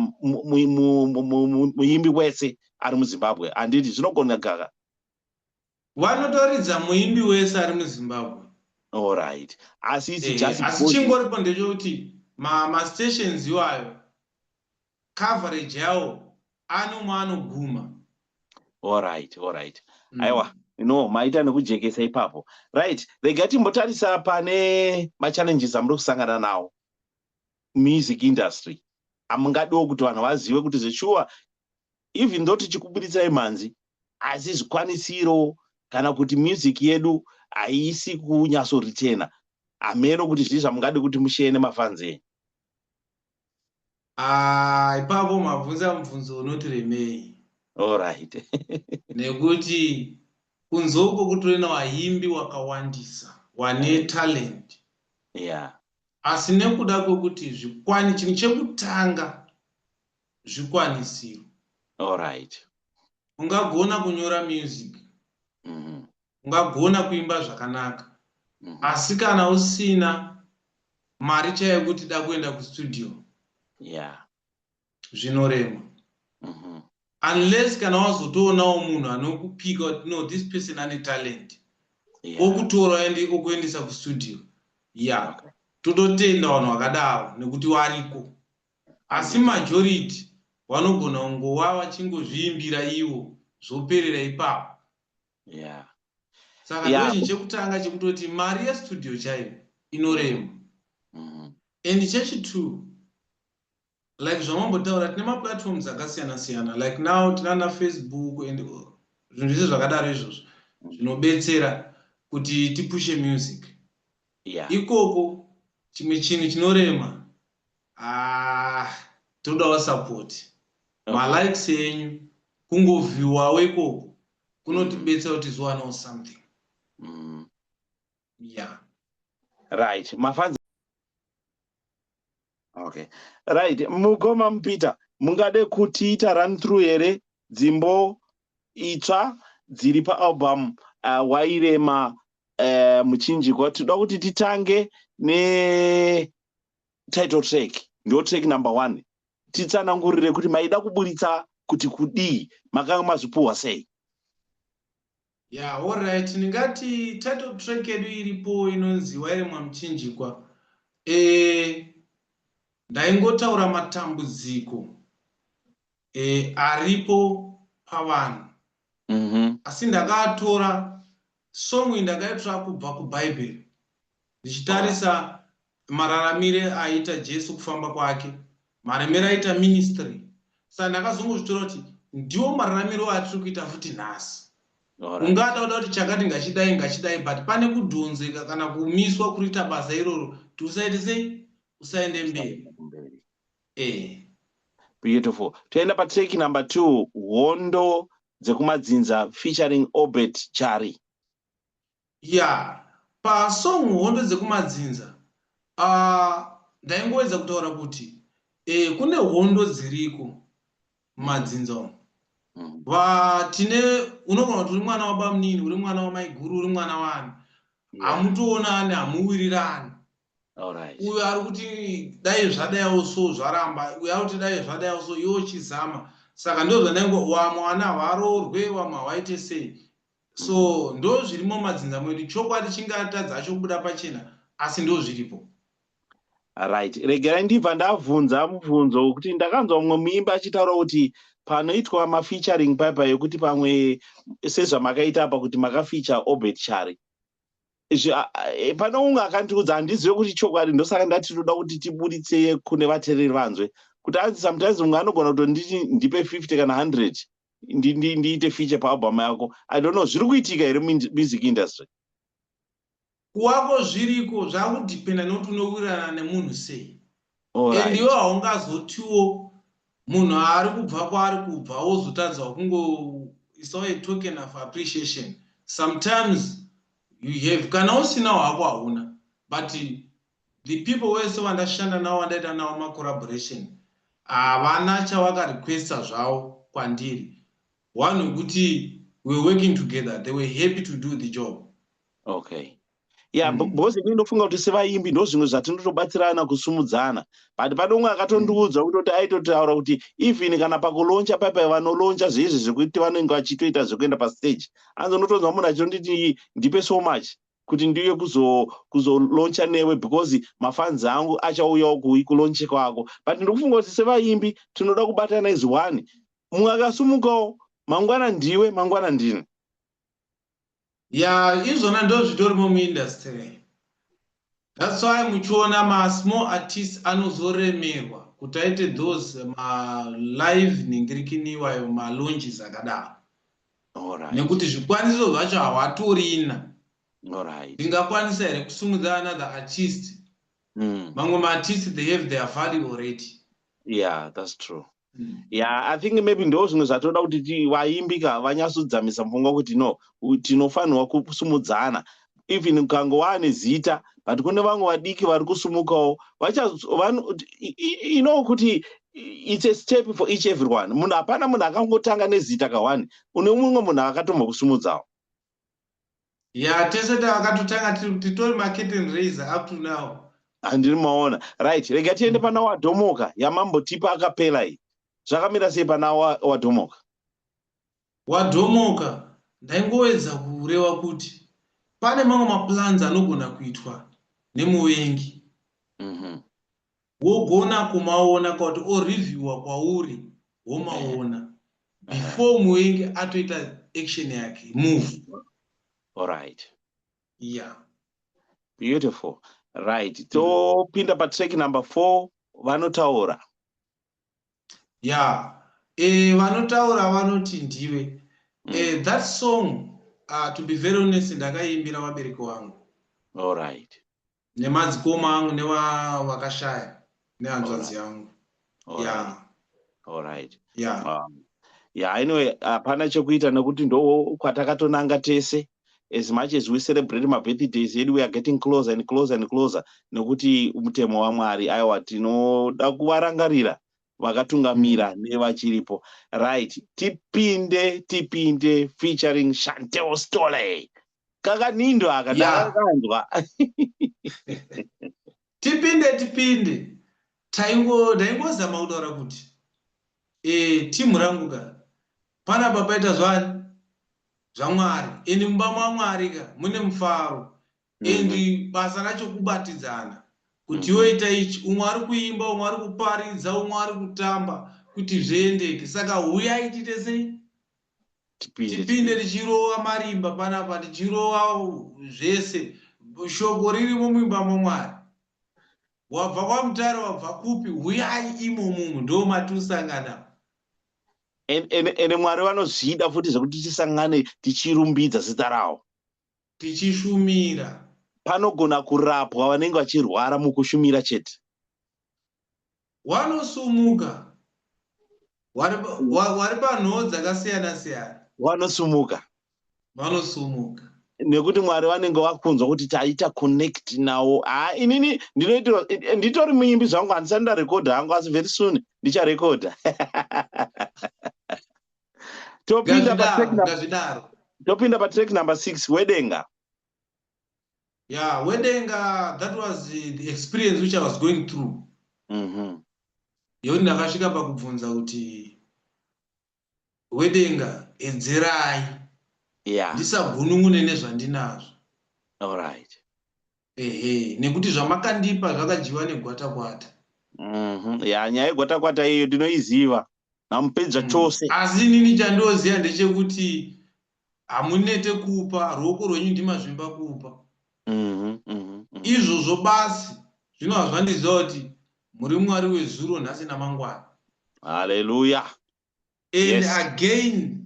muimbi wese ari muZimbabwe. Handiti zvinogona gaga? Vanotoridza muimbi wese ari muZimbabwe. All right. Asi chingoripo ndechekuti ma-stations iwayo coverage yawo anomwe anoguma. All right. Aiwa, maita nekujekesa ipapo. Right, regai timbotarisa pane ma-challenges amuri kusangana nawo music industry. amungadiwo kuti vanhu vazive kuti zveshuwa even though tichikubuditsai manzi asi zvikwanisiro kana kuti music yedu haisi kunyatsoritena hameno kuti zvii zvamungadi kuti musheye nemafanzi enyu. Ipapo mabvunza mubvunzo unoti remei. Alright. Nekuti kunze uko kutorina vaimbi wakawandisa wane talent. Yeah. Asi nekuda kwekuti chinhu chekutanga zvikwanisiro. Alright. Ungagona kunyora music. Ungagona kuimba zvakanaka. Asi kana usina mari chaiyo kuti da kuenda kustudio. Yeah. Zvinorema. Unless kana wazotoonawo munhu anokupika kuti no, this person ane talent. Okutora okuendesa kustudio. Yeah. Okay. Tototenda vanhu vakadaro nekuti wariko. Asi majority vanogona kungova vachingozviimbira ivo zvoperera ipapo. Yeah. Saka ndochinhu chekutanga chekutoti mari yestudio chaiyo inorema. And chechitu, like zvamambotaura tine maplatforms akasiyana-siyana, like now tinana Facebook and zvinhu zvese zvakadaro izvozvo zvinobetsera kuti tipushe music. Yeah. Ikoko chimwe chinhu chinorema todawo support. Malikes enyu kungovhiwawo ikoko kunotibetsera kuti tizowana something. Yeah. Right. Mafanzi. Okay. Right. Mugoma Mupita, mungade kutiita run through here dzimbo itsva dziri paalbum Wairema Muchinjikwa. Toda kuti titange ne title track, ndio track number 1. Titsanangurire kuti maida kuburitsa kuti kudii, makanga mazvipuwa sei? Yeah, all right. Ningati title track yedu iripo inonzi Wairema Muchinjikwa. Ndaingotaura matambudziko aripo pavanhu. Asi ndakatora song ndakaitora kubva kuBhaibheri ndichitarisa mararamire aita Jesu kufamba kwake, mararamire aita ministry. Saka ndakazongozvitora kuti ndiwo mararamire atiri kuita futi nhasi. Ungada kuti chakati ngachidai but pane kudhonzeka kana kumiswa kuita basa iroro kuti usaite sei, usaende mberi. Beautiful. Toenda patrack number 2, Hondo Dzekumadzinza featuring Obet Chari. Yeah, pa song Hondo Dzekumadzinza ndaingowedza kutaura kuti kune hondo dziriko mumadzinza. Tine unogona kuti uri mwana wabamnini, uri mwana wamaiguru, uri mwana wani. Hamutoonani, hamuwirirani. Uyu ari kuti dai zvadaiwo so zvaramba, uyu ari kuti dai zvadaiwo so iwo chizama. Saka ndo zvandaingo wamwe wana hwaroorwe, wamwe hwaite sei. So ndo zvirimo mumadzinza mwedu, chokwadi chingatadza chobuda pachena, asi ndo zviripo. Right. Regerai ndibva ndabvunza mubvunzo wekuti ndakanzwa mumwe muimbi achitaura kuti panoitwa mafeaturing paipa yekuti pamwe sezvamakaita apa kuti makafeature Obet Chari. Pano umwe akandiudza handizive kuti chokwadi, ndosaka ndati toda kuti tiburitse kune vateereri vanzwe kuti anzi sometimes umwe anogona kuti ndipe 50 kana 100 ndiite feature paalbum yako. I don't know, zviri kuitika here music industry? Kuwako zviriko, zvakudhipenda nokuti unowirirana nemunhu sei. And iwe haungazotiwo munhu ari kubva kwaari kubva wozotadza kungoisawo a token of appreciation. Sometimes you have, kana usina hwako hauna, but the people wese vandashanda navo vandaita navo macollaboration havana chavakarequesta zvavo kwandiri. One wekuti we're working together, they were happy to do the job. Okay. Yeah, because ndinofunga kuti sevaimbi ndo zvimwe zvatinotobatsirana kusumudzana. But pane umwe akatondiudza kuti aitotaura kuti even kana pakuloncha paipa vanoloncha zvezvi zvekuti vanenge vachitoita zvekuenda pastage, anzonotonzwa munhu achitonditi ndipe so much kuti ndiye kuzoloncha newe because mafanzi angu achauyawo kulonche kwako. But ndikufunga kuti sevaimbi tinoda kubatana as one. Mumwe akasumukawo mangwana ndiwe, mangwana ndini. Yeah, izvona ndo zvitorimo muindustry. That's why muchiona small artists anozoremerwa kutaite those live ningirikiniwa ayo launches akadaro. Nekuti zvikwanisiro zvacho hawatorina. Ndingakwanisa here kusumudza another artist. Mamwe ma-artists, they have their value already. Yeah, that's true. Yeah, I think maybe ndo zvimwe zvatoda kuti vaimbika vanyasodzamisa pfungwa kuti no tinofanirwa kusumudzana even ukangowa nezita but kune vamwe vadiki vari kusumukawo kuti it's a step for each everyone. Munhu hapana munhu akangotanga nezita kawani, une mumwe munhu akatomba kusumudzawo. Yeah, tese takatotanga titori ma-curtain raiser up to now. Handiri maona. Right, rega tiende pana Wadhomoka yamambotipa akapela iyi. Zvakamira sei pana Wadhomoka? Wadhomoka ndaingowedza kureva kuti pane mamwe maplans anogona kuitwa nemuvengi. Wogona kumaona kuti oreviewa kwauri womaona before muvengi atoita action yake move. All right. Yeah. Beautiful. Right. Topinda patrack number 4 vanotaura. Yeah. Vanotaura vanoti ndiwe. That song, to be very honest, ndakaimbira vabereki vangu. All right. Nemadzikoma angu nevakashaya nehanzvadzi yangu. Yeah. All right. Yeah. Yeah, anyway, hapana chekuita nekuti ndo kwatakatonanga tese. As much as we celebrate my birthdays, we are getting closer and closer and closer. Nekuti mutemo wa Mwari aiwa tinoda kuvarangarira vakatungamira nevachiripo. Right, tipinde featuring Chantel Stole. Kakanindo aka ndakanzwa. Tipinde. Ndaingozama kutaura kuti timu rangu ka panapa paita zvani zvaMwari endi mumba maMwari ka mune mufaro endi basa racho kubatidzana kuti yoita ichi umwe ari kuimba umwe ari kuparidza umwe ari kutamba kuti zviendeke. Saka uyai tiite sei? Tipinde tichirova marimba panapa tichirova zvese shoko ririmo mumba maMwari. Wabva kwaMutare wabva kupi uyai imomo ndo matusangana. Ene Mwari vanozvida futi zvekuti tisangane tichirumbidza zita rawo. Tichishumira. Panogona kurapwa vanenge vachirwara mukushumira chete. Wanosumuka. Wari panhoo dzakasiyana-siyana. Vanosumuka. Nekuti Mwari vanenge vakunzwa kuti taita connect nawo. Inini nditori muimbi zvangu handisati ndarekodha hangu asi very soon ndicharekodha. Topinda patrack number 6 Wedenga. Yeah, Wedenga, that was the experience which I was going through. Yoni ndakasvika pakubvunza kuti Wedenga edzerai. Yeah. Ndisagunun'une nezvandinazvo. All right. Nekuti zvamakandipa zvakadyiwa negwatakwata. Yeah, nyaya yegwatakwata iyo ndinoiziva. Namupedza chose. Asi inini chandoziva ndechekuti hamunete kupa, ruoko rwenyu ndimazvimba kupa. Izvozvo basi zvinova zvandiziva kuti muri Mwari wezuro nhasi namangwana. Hallelujah. And again,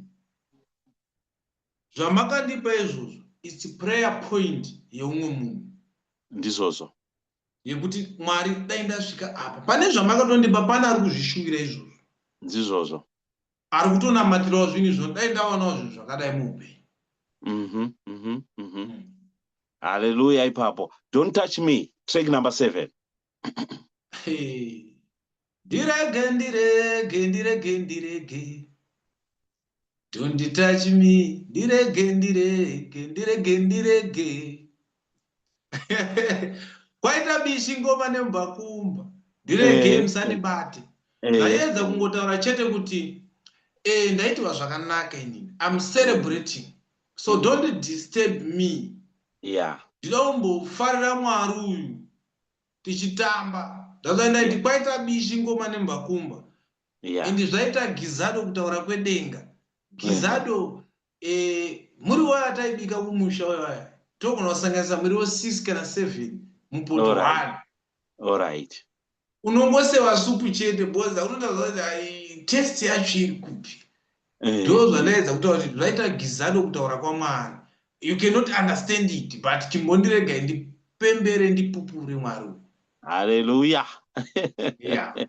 zvamakandipa izvozvo it's prayer point yeumwe munhu. Ndizvozvo. Yekuti Mwari dai ndasvika apa. Pane zvamakatondipa pana ari kuzvishumira izvozvo. Ndizvozvo. Ari kutonamatirawo zvinhu izvozvo dai ndawanawo zvinhu zvakadai muupenyu. Hallelujah ipapo. Don't touch me. Track number 7. Ndirege. Don't touch me. Ndirege. Kwaita bishi ngoma nembakumba. Ndirege musandibate. Ndaedza kungotaura chete kuti ndaitwa zvakanaka inini. I'm celebrating. So don't disturb me. Yeah. Ndinombofarira Mwari uyu tichitamba. Ndakaenda kwaita bishi ngoma nembakumba. Ende zvaita Gizado kutaura kwedenga. Gizado muri wataibika kumusha waya. Togona kusanganisa muri 6 kana 7 mupoto 1. All right. unongosewa supu chete boza unotaura kuti test yacho iri kupi. Ndo zvandaedza kutaura kuti zvaita gizado kutaura kwaMwari. You cannot understand it, but chimbondirega ndipembere ndipupure Mwari. Hallelujah. Yeah.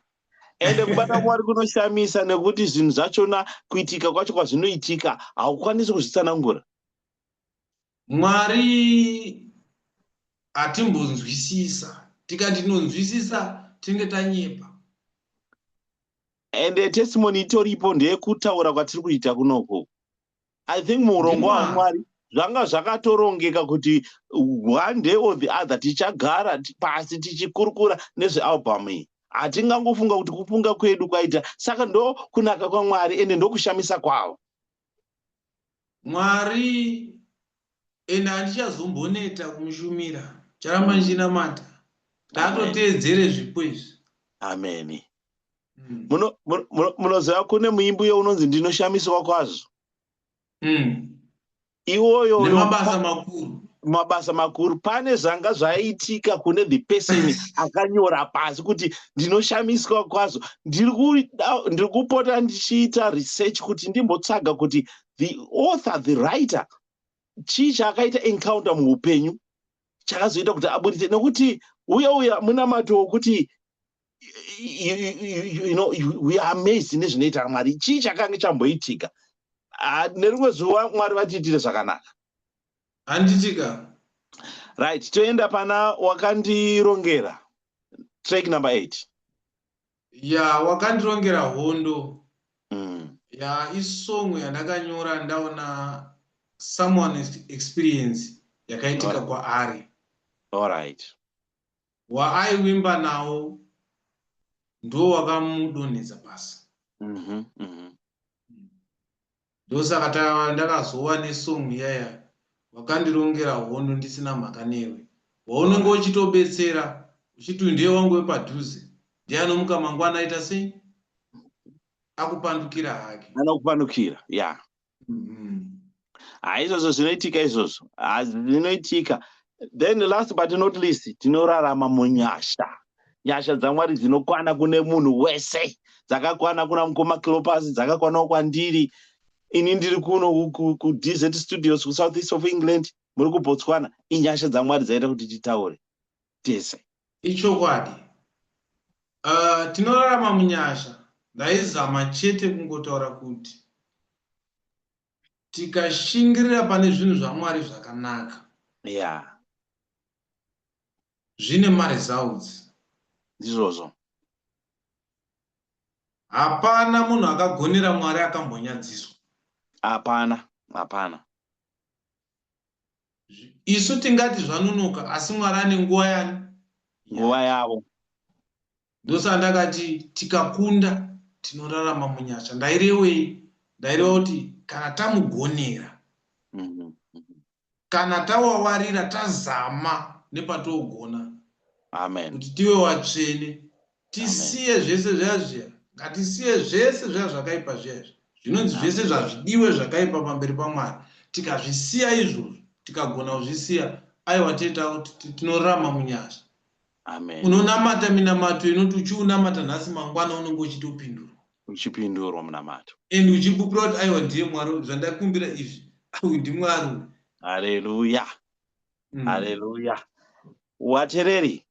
Ende kubata Mwari kunoshamisa nekuti zvinhu zvachona kuitika kwacho kwazvinoitika haukwanisi kuzvitsanangura. Mwari atimbonzwisisa. Tikati tinonzwisisa tinenge tanyepa. Ende testimony itoripo ndeyekutaura kwatiri kuita kunoko. I think murongo waMwari zvanga zvakatorongeka kuti one day or the other tichagara pasi tichikurukura nezvealbum iyi. Hatingangofunga kuti kufunga kwedu kwaita. Saka ndo kunaka kwaMwari ende ndokushamisa kwawo. Mwari ende handichazomboneta kumushumira. Charamba ndichinamata. Ndatoteedzere zvipo izvi. Amen. Munoziva kune muimbi unonzi ndinoshamiswa kwazvo. Iwoyo nemabasa makuru. Mabasa makuru pane zvanga zvaitika kune the person akanyora pasi kuti ndinoshamiswa kwazvo. Ndiri kupota ndichiita research kuti ndimbotsvaga kuti the author, the writer, chii chaakaita encounter muupenyu chakazoita kuti aburitse, nekuti uya munamato wokuti we are amazed nezvinoita Mwari. Chii chakanga chamboitika? Nerimwe zuva Mwari vatiitire zvakanaka. Handitika. Right, toenda pana wakandirongera. Track number 8. Ya, wakandirongera hondo. Ya, isongo yandakanyora ndaona someone's experience yakaitika kwaari. All right. Waaivimba nawo ndo wakamudonhedza pasi. Ndosaka ndakazova nesongo yaya wakandirongera hondo ndisina mhaka newe. Waunenge uchitobetsera uchiti ndiye wangu wepadhuze, ndiye anomuka mangwana aita sei? Akupandukira hake. Anokupandukira, ya. Izvozvo zvinoitika izvozvo. Zvinoitika. Then last but not least, tinorarama munyasha. Nyasha dzaMwari dzinokwana kune munhu wese. Dzakakwana kuna mukoma Cleopas, dzakakwana kwandiri. Ini ndiri kuno ku DZ Studios ku South East of England, muri kuBotswana. Inyasha dzaMwari dzaita kuti titaure tese. Ichokwadi. Tinorarama munyasha. Ndaizama chete kungotaura kuti tikashingirira pane zvinhu zvaMwari zvakanaka. Yeah. Zvine maresults. Ndizvozvo. Hapana munhu akagonera Mwari akambonyadziswa. Hapana. Isu tingati zvanonoka asi Mwari ane nguva yani? Nguva yavo. Ndosa ndakati tikakunda tinorarama munyasha. Ndairewei? Ndaireva kuti kana tamugonera, kana tawawarira, tazama nepatogona, amen, kuti tive vatsvene, tisiye zvese zvazviya. Ngatisiye zvese zvakaipa zvazvo. Zvinonzi zvese zvazvidiwe zvakaipa pamberi paMwari. Tikazvisiya izvozvo, tikagona kuzvisiya, aiwa teta kuti tinorarama munyasha. Amen. Unonamata minamato inoti uchiunamata nhasi mangwana unenge uchitopindurwa. Uchipindurwa munamato. Ende uchibukura kuti aiwa ndiye Mwari zvandakumbira izvi. Uyu ndiMwari. Haleluya. Haleluya. Watereri,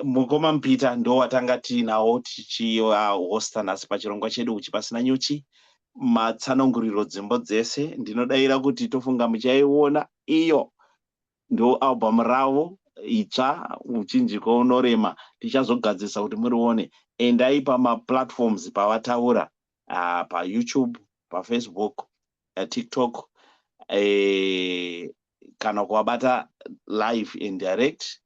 mukoma Peter ndo watanga tinawo tichihosta nhasi pachirongwa chedu uchi pasina nyuchi. Matsananguriro dzimbo dzese ndinodaira kuti tofunga muchaiona. Iyo ndo album ravo itsva uchinjiko unorema. Tichazogadzisa kuti murione. Endai pamaplatforms pavataura, pa YouTube, pa Facebook, TikTok, kana kuwabata live and direct.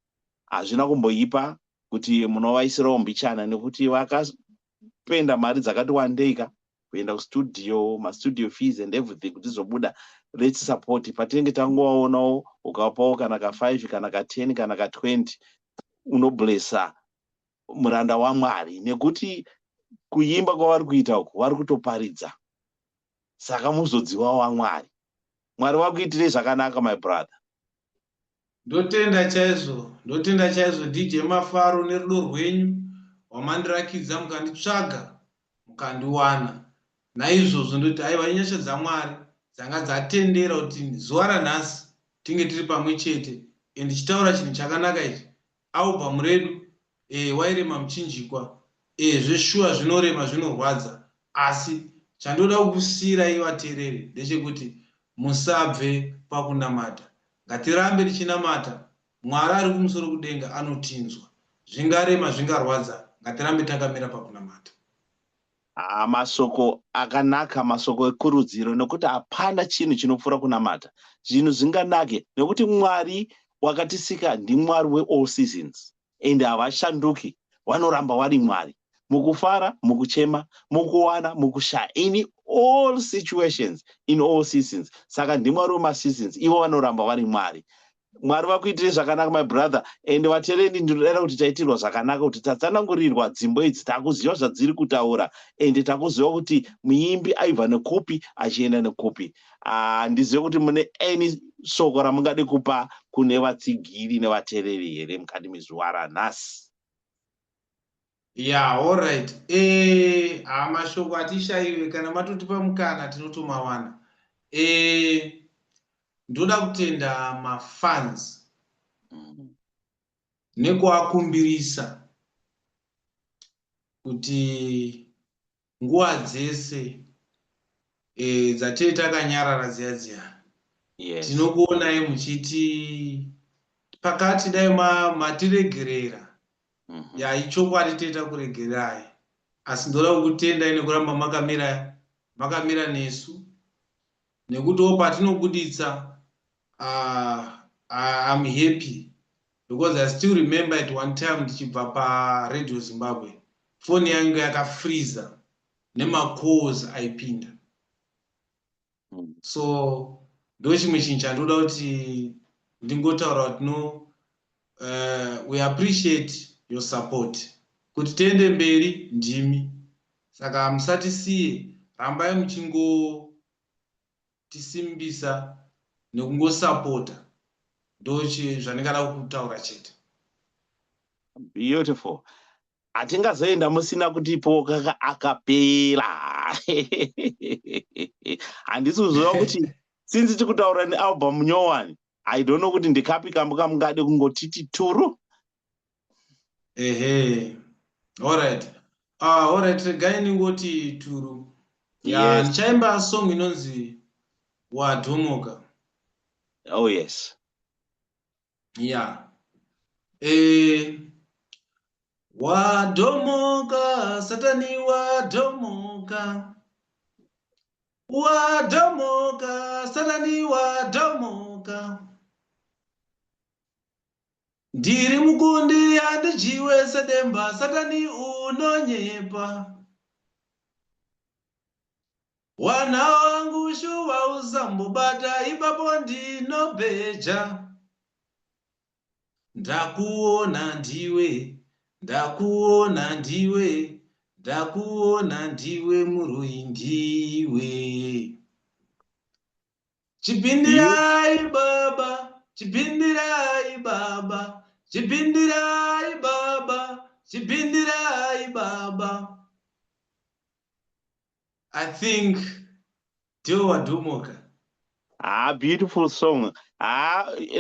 Hazvina kumboipa kuti munovaisirawo mbichana nekuti vakapenda mari dzakati wandeika kuenda kustudio, mastudio fees and everything kuti zobuda. Let's support. Patinenge tangowaonawo ukapawo kana ka5 kana ka10 kana ka20 unoblessa muranda waMwari, nekuti kuimba kwavari kuita uku vari kutoparidza. Saka muzodziwa waMwari. Mwari wakuitirei zvakanaka, my brother. Ndotenda chaizvo DJ Mafaro nerudo rwenyu wamandirakidza mukanditsvaga mukandiwana. Naizvozvo ndoti aiwa inyasha dzaMwari dzanga dzatendera kuti zuva ranhasi tinge tiri pamwe chete ndichitaura chinhu chakanaka ichi. Album redu wairema muchinjikwa zveshuwa zvinorema zvinorwadza, asi chandoda kukusiyirai vateereri ndechekuti musabve pakunamata. Ngatirambe tichinamata. Mwari ari kumusoro kudenga anotinzwa. Zvingarema zvingarwadza, ngatirambe takamira pakunamata. Masoko akanaka, masoko ekurudziro, nekuti hapana chinhu chinopfuura kunamata. Zvinhu zvinganake nekuti Mwari wakatisika ndiMwari we all seasons and havashanduki, vanoramba vari Mwari. Mukufara, mukuchema, mukuwana, mukushaya, in all situations, in all seasons. Saka ndiMwari wema-seasons, ivo vanoramba vari Mwari. Mwari vakuitire zvakanaka, my brother, and vateereri ndinoda kuti taitirwa zvakanaka, kuti tatsanangurirwa dzimbo idzi, takuziva zvadziri kutaura, and takuziva kuti muimbi aibva nekupi achienda nekupi. Ndizive kuti mune any soko ramungade kupa kune vatsigiri nevateereri here mukati mezuva ranhasi? Yeah, all right. Mashoko atishayiwe kana matotipa mukana tinotomawana. Ndoda kutenda mafans nekuakumbirisa kuti nguva dzese dzatiri takanyarara dziya tinokuonai muchiti pakati dai matiregerera. Ichokwadi toita kuregerai, asi ndoda kukutendai nekuramba makamira nesu, nekuti patinobuditsa I'm happy because I still remember at one time ndichibva paRadio Zimbabwe phone yangu yakafreeza nemacalls aipinda. So ndo chimwe chinhu chandoda kuti ndingotaura kuti no, we appreciate your support. Kuti tiende mberi ndimi. Saka musatisiye, rambai muchingotisimbisa nekungosapota. Ndo zvandingada kutaura chete. Beautiful. Hatingazoenda musina kutipo akapera. Handisi kuziva kuti since tikutaura nealbum nyowani, I don't know kuti ndikapi kamungade kungotiti turu. Alright. Alright, regai ningoti turu. Yes. Ndichaimba song inonzi Wadhomoka. Oh yes. Yeah. Wadhomoka, Satani wadhomoka. Wadhomoka, Satani wadhomoka. Ndiri mukundi handijiwe sedemba, Satani unonyepa. Wana wangu shuwa uzambobata, ipapo ndinobeja. Ndakuona ndiwe, ndakuona ndiwe, ndakuona ndiwe murui ndiwe. Chipindirai baba, chipindirai baba, chipindirai baba, chipindirai baba. I think Dio Wadhomoka. Beautiful song.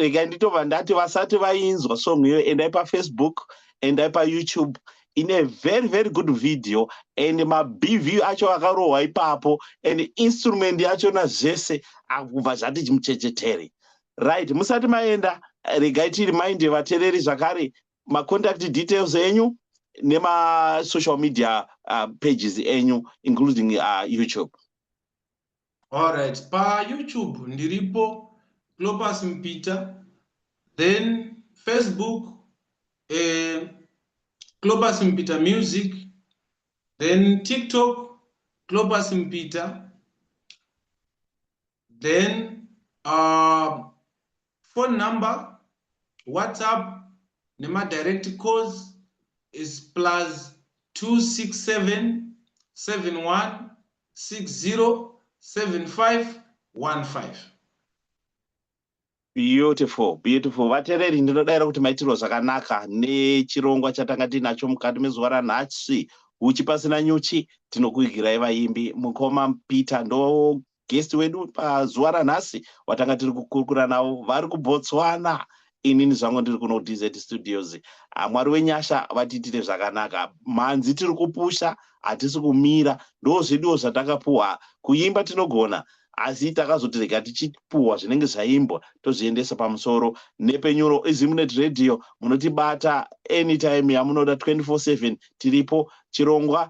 Rega nditobva ndati vasati vainzwa song iyo, endai paFacebook, endai paYouTube. In a very, very good video, and maBV acho akarohwa ipapo, and instrument yachona zvese akubva zvati chimuchechetere. Right, musati maenda, regai tirimind vateereri zvakare macontact details enyu nema social media pages enyu, including YouTube. All right, pa YouTube ndiripo Clopas Mpita, then Facebook Clopas Mpita Music, then TikTok Clopas Mpita, then phone number, WhatsApp, nema direct calls is +267 71 60 7515. Beautiful, beautiful. Vatereri ndinodira kuti maitirwo zvakanaka nechirongwa chatanga tinacho mukati mezuva ranhasi. Uchi pasina nyuchi tinokuigirai vaimbi. Mukoma Peter ndo guest wedu pazuva ranhasi watanga tiri kukurukura navo vari kuBotswana. Inini zvangu ndiri kuno DZ Studios. Mwari wenyasha vatitire zvakanaka. Manzi tiri kupusha, hatisi kumira. Ndo zveduwo zvatakapuhwa. Kuimba tinogona. Asi takazotirega tichipuhwa zvinenge zvaimbwa tozviendesa pamusoro. Nepenyuro Zimnet Radio munotibata anytime yamunoda 24/7 tiripo. Chirongwa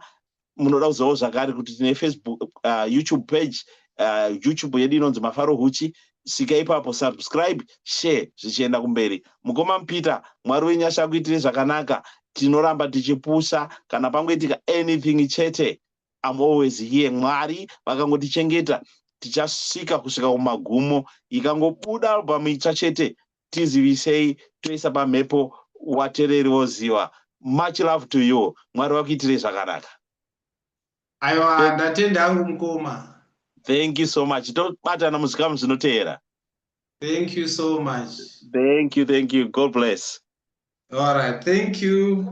munoda kuzivawo zvakare kuti tine Facebook, YouTube page, YouTube yedu inonzi Mafaro Huchi. Sika ipapo, subscribe, share, zvichienda kumberi. Mukoma Peter, Mwari wenyasha kuitire zvakanaka. Tinoramba tichipusha kana pangoitika anything chete. I'm always here. Mwari vakangotichengeta. Tichasvika kusvika kumagumo. Ikangobuda album itsva chete tizivisei toisa pamhepo watereri woziva. Much love to you. Mwari vakuitire zvakanaka. Aiwa, ndatenda hangu Mukoma. Thank you so much. Tobatana muzvikamu zvinoteera. Thank you so much. Thank you. God bless. All right, thank you.